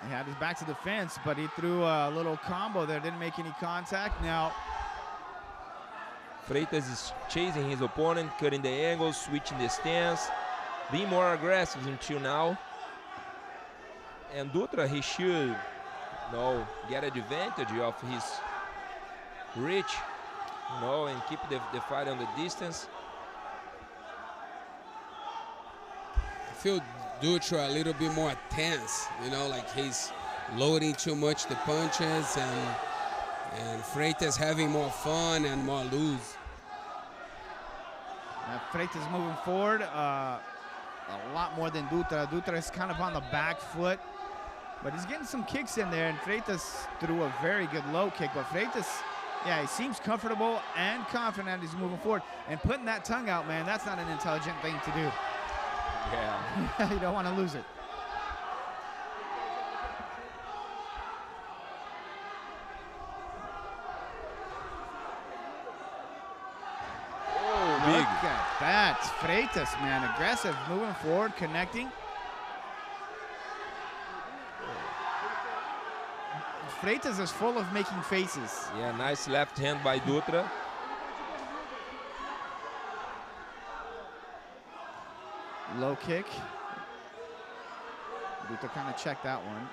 He had his back to the fence, but he threw a little combo there. Didn't make any contact. Now, Freitas is chasing his opponent, cutting the angles, switching the stance, being more aggressive until now. And Dutra, he should, get advantage of his reach, and keep the fight on the distance. I feel Dutra a little bit more tense, like he's loading too much the punches, and Freitas having more fun and more loose. Freitas moving forward a lot more than Dutra. Dutra is kind of on the back foot, but he's getting some kicks in there, and Freitas threw a very good low kick. But Freitas, yeah, he seems comfortable and confident he's moving forward. And putting that tongue out, man, that's not an intelligent thing to do. Yeah. You don't want to lose it. Oh, big. Look at that. Freitas, man, aggressive, moving forward, connecting. Freitas is full of making faces. Yeah, nice left hand by Dutra. Low kick. Dutra kind of checked that one.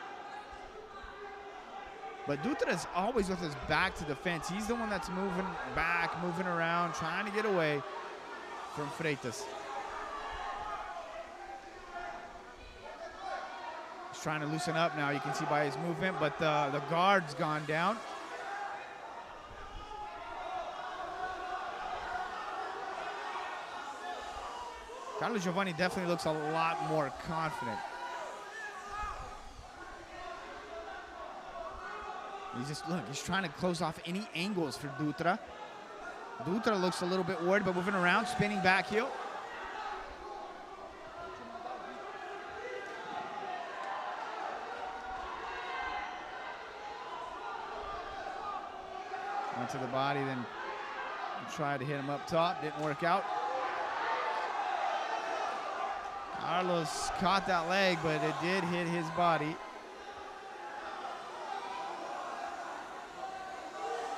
But Dutra is always with his back to the fence. He's the one that's moving back, moving around, trying to get away from Freitas. He's trying to loosen up now. You can see by his movement, but the guard's gone down. Carlos Giovanni definitely looks a lot more confident. He's trying to close off any angles for Dutra. Dutra looks a little bit worried, but moving around, spinning back heel. Went to the body, then tried to hit him up top, didn't work out. Carlos caught that leg, but it did hit his body.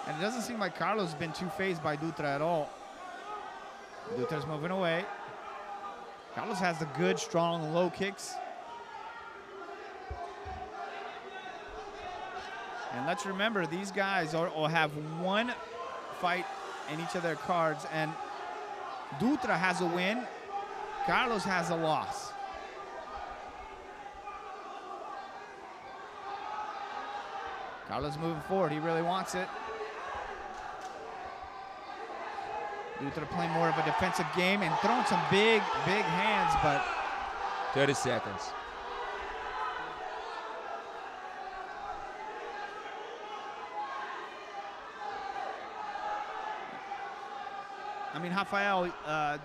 And it doesn't seem like Carlos has been too fazed by Dutra at all. Dutra's moving away. Carlos has the good, strong, low kicks. And let's remember, these guys will have one fight in each of their cards, and Dutra has a win. Carlos has a loss. Carlos moving forward. He really wants it. Dutra playing more of a defensive game and throwing some big hands, but 30 seconds. I mean, Rafael,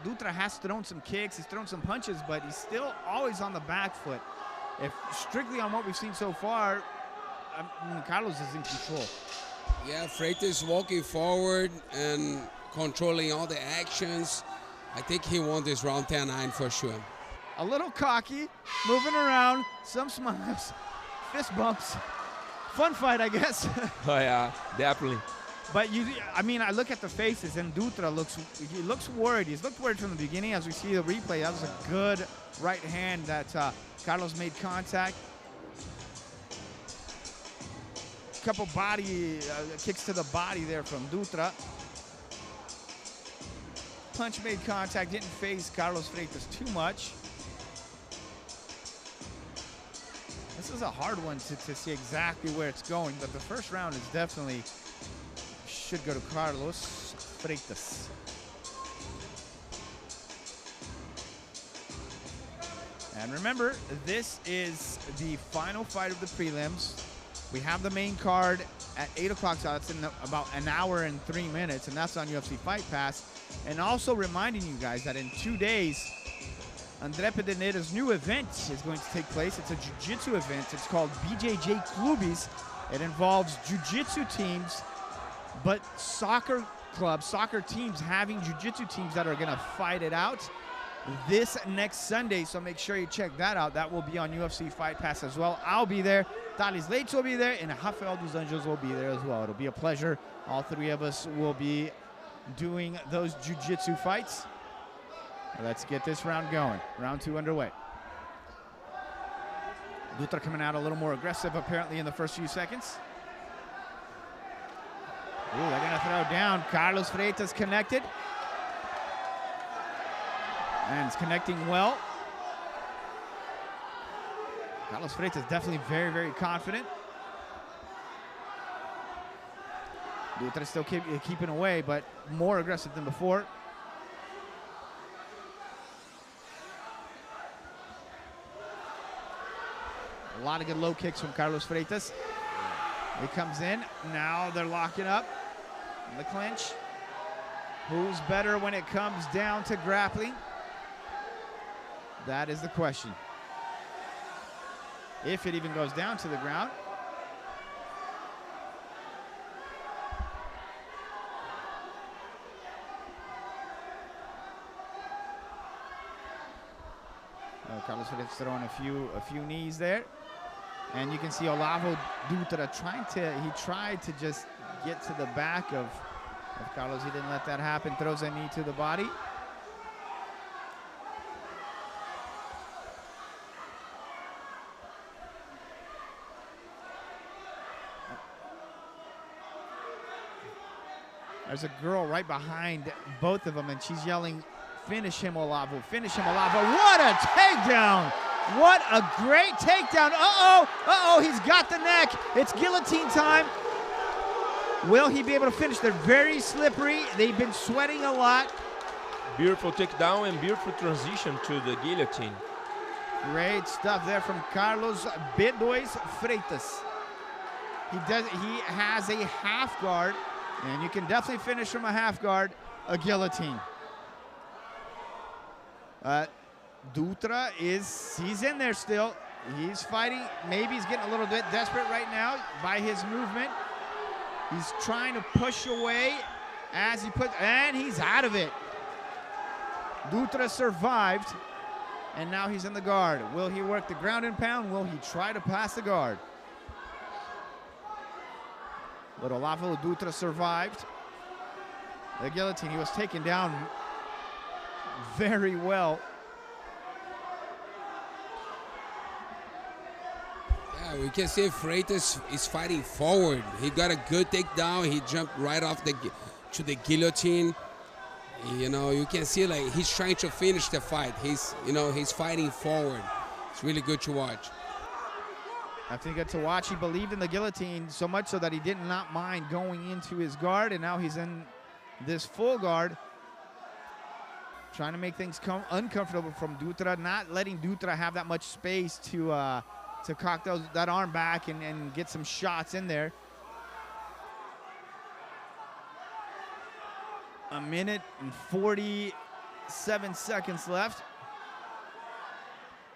Dutra has thrown some kicks, he's thrown some punches, but he's still always on the back foot. If strictly on what we've seen so far, I mean, Carlos is in control. Yeah, Freitas walking forward and controlling all the actions. I think he won this round 10-9 for sure. A little cocky, moving around, some smiles, fist bumps. Fun fight, I guess. Oh yeah, definitely. But I mean, I look at the faces, and Dutra he looks worried. He's looked worried from the beginning. As we see the replay, that was a good right hand that Carlos made contact. Couple body kicks to the body there from Dutra. Punch made contact, didn't phase Carlos Freitas too much. This is a hard one to see exactly where it's going, but the first round is definitely should go to Carlos Freitas. And remember, this is the final fight of the prelims. We have the main card at 8 o'clock, so that's in about an hour and 3 minutes, and that's on UFC Fight Pass. And also reminding you guys that in 2 days, André Pederneiro's new event is going to take place. It's a jiu-jitsu event. It's called BJJ Clubes. It involves jiu-jitsu teams, but soccer clubs, soccer teams having jiu-jitsu teams that are going to fight it out this next Sunday, so make sure you check that out. That will be on UFC Fight Pass as well. I'll be there, Thales Leite will be there, and Rafael dos Anjos will be there as well. It'll be a pleasure. All three of us will be doing those jiu-jitsu fights. Let's get this round going. Round 2 underway. Dutra coming out a little more aggressive apparently in the first few seconds. Ooh, they're gonna throw down. Carlos Freitas connected. And it's connecting well. Carlos Freitas definitely very confident. Dutra still keeping away, but more aggressive than before. A lot of good low kicks from Carlos Freitas. He comes in. Now they're locking up in the clinch. Who's better when it comes down to grappling? That is the question. If it even goes down to the ground. Carlos Freitas throwing a few knees there. And you can see Olavo Dutra tried to just get to the back of Carlos. He didn't let that happen. Throws a knee to the body. There's a girl right behind both of them, and she's yelling, "Finish him, Olavo. Finish him, Olavo." What a takedown. What a great takedown. Uh-oh, he's got the neck. It's guillotine time. Will he be able to finish? They're very slippery. They've been sweating a lot. Beautiful takedown and beautiful transition to the guillotine. Great stuff there from Carlos B2 Freitas. He has a half guard, and you can definitely finish from a half guard, a guillotine. Dutra he's in there still. He's fighting. Maybe he's getting a little bit desperate right now by his movement. He's trying to push away and he's out of it. Dutra survived, and now he's in the guard. Will he work the ground and pound? Will he try to pass the guard? But Olavo Dutra survived the guillotine. He was taken down very well. Yeah, we can see Freitas is fighting forward. He got a good takedown. He jumped right off to the guillotine. You know, you can see like he's trying to finish the fight. He's fighting forward. It's really good to watch. I think good to watch. He believed in the guillotine so much so that he did not mind going into his guard, and now he's in this full guard. trying to make things uncomfortable from Dutra, not letting Dutra have that much space to cock that arm back and get some shots in there. A minute and 47 seconds left.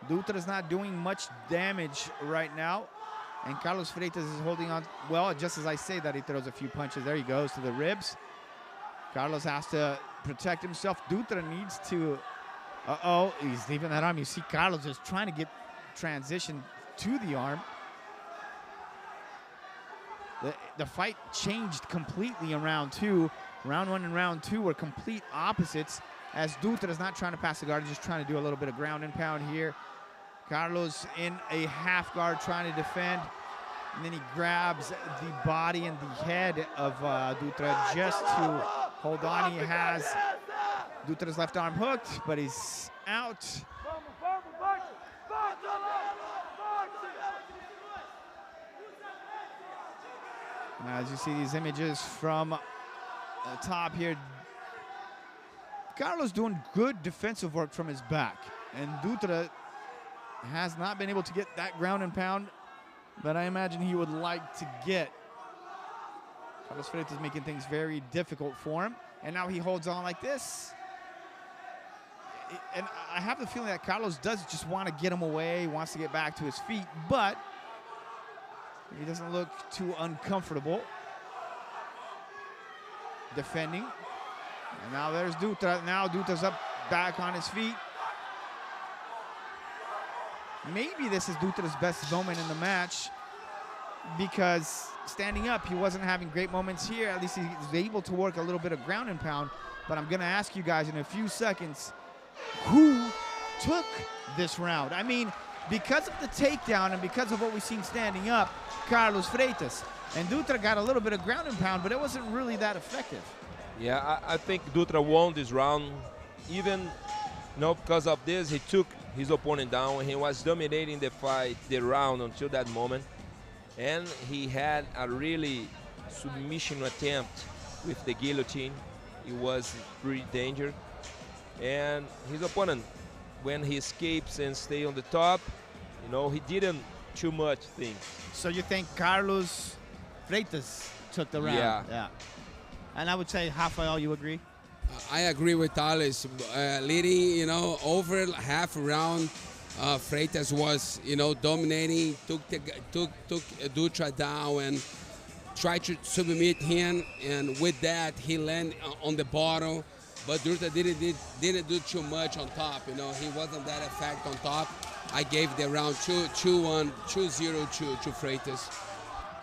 Dutra's not doing much damage right now. And Carlos Freitas is holding on. Well, just as I say that, he throws a few punches. There he goes to the ribs. Carlos has to protect himself. Dutra needs to. Uh-oh, he's leaving that arm. You see Carlos just trying to get transition to the arm. The fight changed completely in round two. Round one and round two were complete opposites, as Dutra is not trying to pass the guard, just trying to do a little bit of ground and pound here. Carlos in a half guard trying to defend, and then he grabs the body and the head of Dutra just to hold on. He has Dutra's left arm hooked, but he's out. As you see these images from the top here, Carlos doing good defensive work from his back, and Dutra has not been able to get that ground and pound that I imagine he would like to get. Carlos Freitas is making things very difficult for him, and now he holds on like this. And I have the feeling that Carlos does just want to get him away, he wants to get back to his feet, but he doesn't look too uncomfortable defending. And now there's Dutra. Now Dutra's up back on his feet. Maybe this is Dutra's best moment in the match, because standing up, he wasn't having great moments here. At least he was able to work a little bit of ground and pound. But I'm going to ask you guys in a few seconds, who took this round? I mean, because of the takedown and because of what we've seen standing up, Carlos Freitas. And Dutra got a little bit of ground and pound, but it wasn't really that effective. Yeah, I think Dutra won this round. Even because of this, he took his opponent down. He was dominating the fight, the round until that moment. And he had a really submission attempt with the guillotine. It was pretty dangerous. And his opponent, when he escapes and stay on the top, he didn't too much things. So you think Carlos Freitas took the round? Yeah. And I would say, Rafael, you agree? I agree with Alves. Leading, over half round, Freitas was, dominating, took Dutra down and tried to submit him, and with that he landed on the bottom. But Dutra didn't do too much on top. He wasn't that effective on top. I gave the round 2-1, 2-0 to Freitas.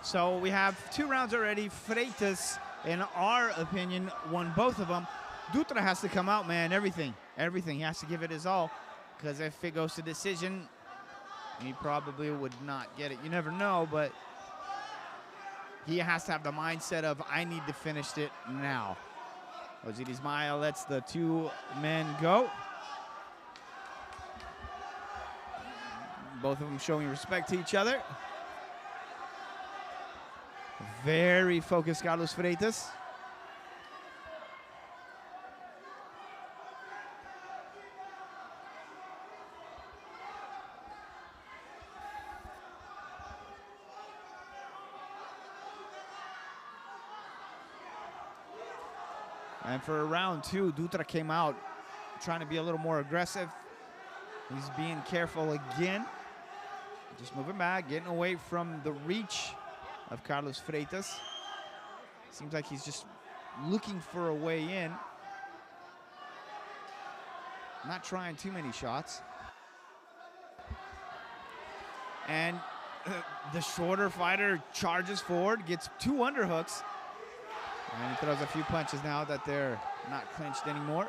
So we have 2 rounds already. Freitas, in our opinion, won both of them. Dutra has to come out, man. Everything. He has to give it his all, because if it goes to decision, he probably would not get it. You never know, but he has to have the mindset of, I need to finish it now. Ozzy Ismail lets the 2 men go. Both of them showing respect to each other. Very focused Carlos Freitas. And for round 2, Dutra came out trying to be a little more aggressive. He's being careful again. Just moving back, getting away from the reach of Carlos Freitas. Seems like he's just looking for a way in. Not trying too many shots. And the shorter fighter charges forward, gets 2 underhooks. And he throws a few punches now that they're not clinched anymore.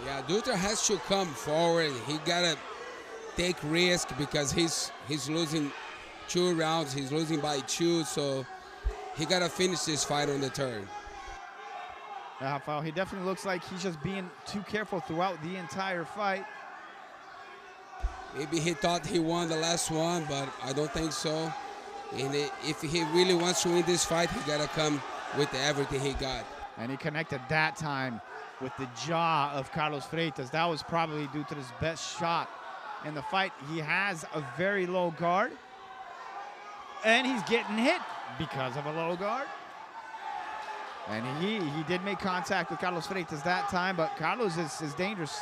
Yeah, Dutra has to come forward. He gotta take risk, because he's losing 2 rounds. He's losing by 2, so he gotta finish this fight on the 3rd. Rafael, he definitely looks like he's just being too careful throughout the entire fight. Maybe he thought he won the last one, but I don't think so. And if he really wants to win this fight, he gotta come with everything he got. And he connected that time with the jaw of Carlos Freitas. That was probably Dutra's best shot in the fight. He has a very low guard, and he's getting hit because of a low guard. And he did make contact with Carlos Freitas that time, but Carlos is dangerous.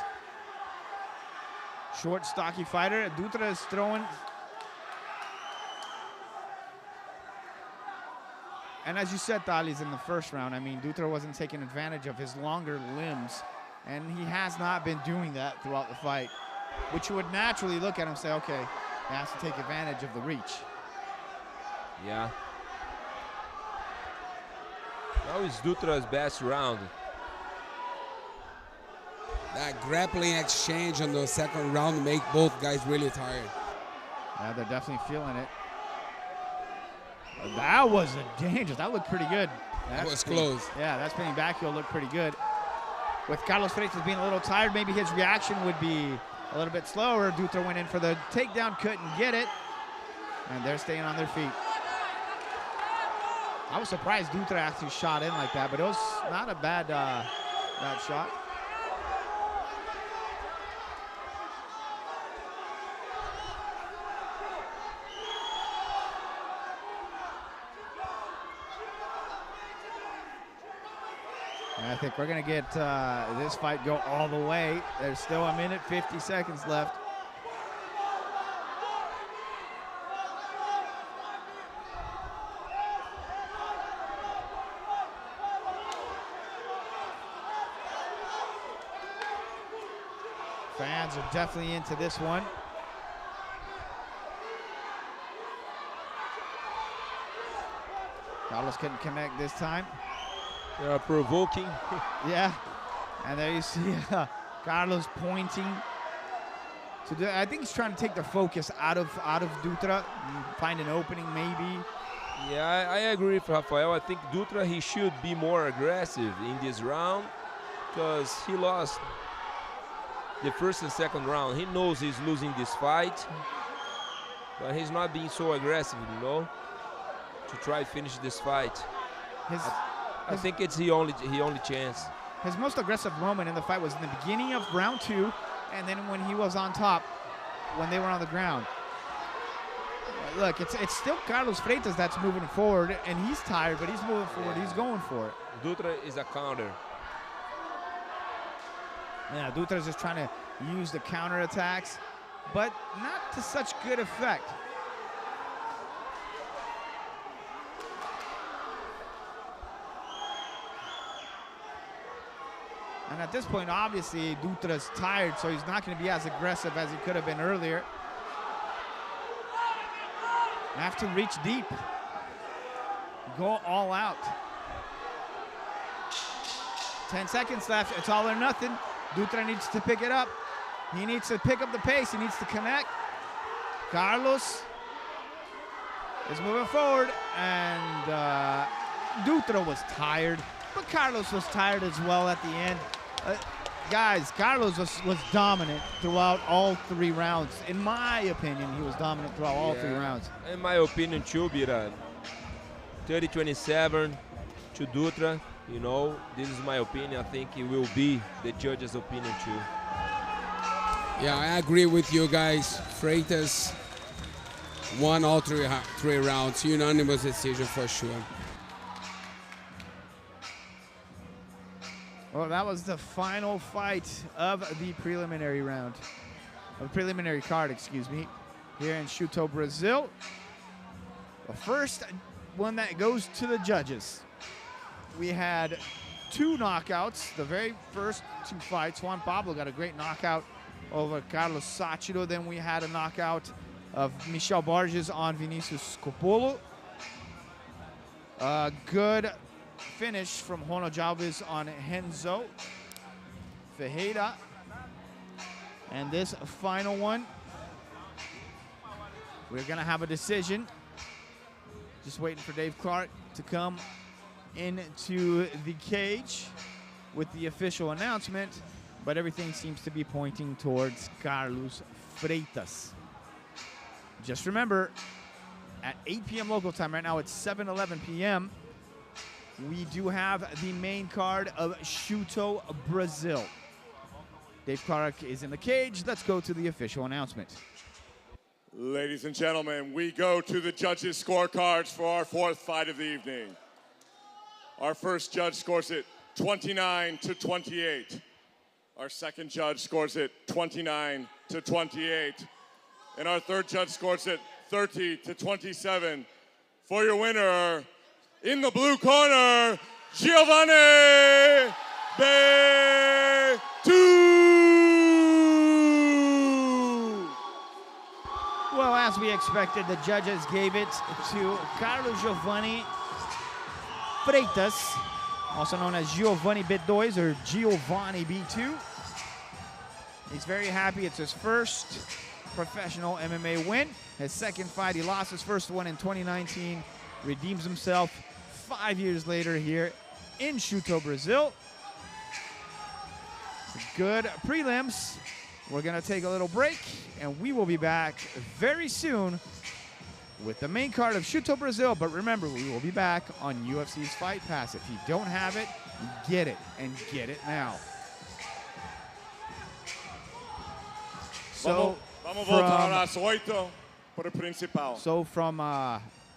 Short, stocky fighter. Dutra is throwing. And as you said, Thales, in the first round, I mean, Dutra wasn't taking advantage of his longer limbs, and he has not been doing that throughout the fight, which you would naturally look at him and say, okay, he has to take advantage of the reach. Yeah. Now is Dutra's best round. That grappling exchange on the second round make both guys really tired. Yeah, they're definitely feeling it. That was a dangerous. That looked pretty good. That was close. Yeah, that spinning back heel looked pretty good. With Carlos Freitas being a little tired, maybe his reaction would be a little bit slower. Dutra went in for the takedown, couldn't get it, and they're staying on their feet. I was surprised Dutra actually shot in like that, but it was not a bad shot. And I think we're going to get this fight go all the way. There's still a minute, 50 seconds left. Fans are definitely into this one. Carlos couldn't connect this time. Provoking. Yeah, and there you see Carlos pointing to I think he's trying to take the focus out of Dutra, find an opening maybe. Yeah, I agree with Rafael. I think Dutra, he should be more aggressive in this round because he lost the first and second round. He knows he's losing this fight, but he's not being so aggressive, you know, to try to finish this fight. I think it's the only chance. His most aggressive moment in the fight was in the beginning of round 2, and then when he was on top, when they were on the ground. Look, it's still Carlos Freitas that's moving forward, and he's tired, but he's moving forward. He's going for it. Dutra is a counter. Yeah, Dutra's just trying to use the counter attacks, but not to such good effect. And at this point, obviously, Dutra's tired, so he's not going to be as aggressive as he could have been earlier. Have to reach deep. Go all out. 10 seconds left. It's all or nothing. Dutra needs to pick it up. He needs to pick up the pace. He needs to connect. Carlos is moving forward, and Dutra was tired, but Carlos was tired as well at the end. Guys, Carlos was dominant throughout all 3 rounds. In my opinion, he was dominant throughout all 3 rounds. In my opinion, too, Bira, 30-27 to Dutra. You know, this is my opinion. I think it will be the judge's opinion, too. Yeah, I agree with you guys. Freitas won all 3 rounds. Unanimous decision for sure. Well, that was the final fight of the preliminary round, of the preliminary card, excuse me, here in Chuto, Brazil. The first one that goes to the judges. We had 2 knockouts. The very first 2 fights, Juan Pablo got a great knockout over Carlos Satiro. Then we had a knockout of Michel Borges on Vinicius Coppolo. Good finish from Ronald Alves on Henzo Freitas. And this final one, we're gonna have a decision. Just waiting for Dave Clark to come into the cage with the official announcement, but everything seems to be pointing towards Carlos Freitas. Just remember, at 8 p.m. local time. Right now it's 7:11 p.m. We do have the main card of Chuto Brazil. Dave Clark is in the cage. Let's go to the official announcement. Ladies and gentlemen, we go to the judges' scorecards for our fourth fight of the evening. Our first judge scores it 29-28. Our second judge scores it 29-28. And our third judge scores it 30-27. For your winner, in the blue corner, Giovanni Betu. Well, as we expected, the judges gave it to Carlos Giovanni Freitas, also known as Giovanni B2 or Giovanni B2. He's very happy. It's his first professional MMA win. His second fight, he lost his first one in 2019. Redeems himself 5 years later here in Chuto, Brazil. Good prelims. We're going to take a little break, and we will be back very soon with the main card of Chuto, Brazil. But remember, we will be back on UFC's Fight Pass. If you don't have it, get it, and get it now. So, from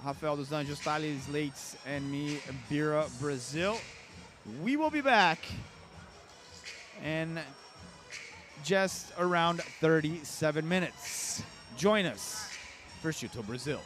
Rafael dos Anjos, Thales Leites, and me, Bira, Brazil, we will be back in just around 37 minutes. Join us for Chuto, Brazil.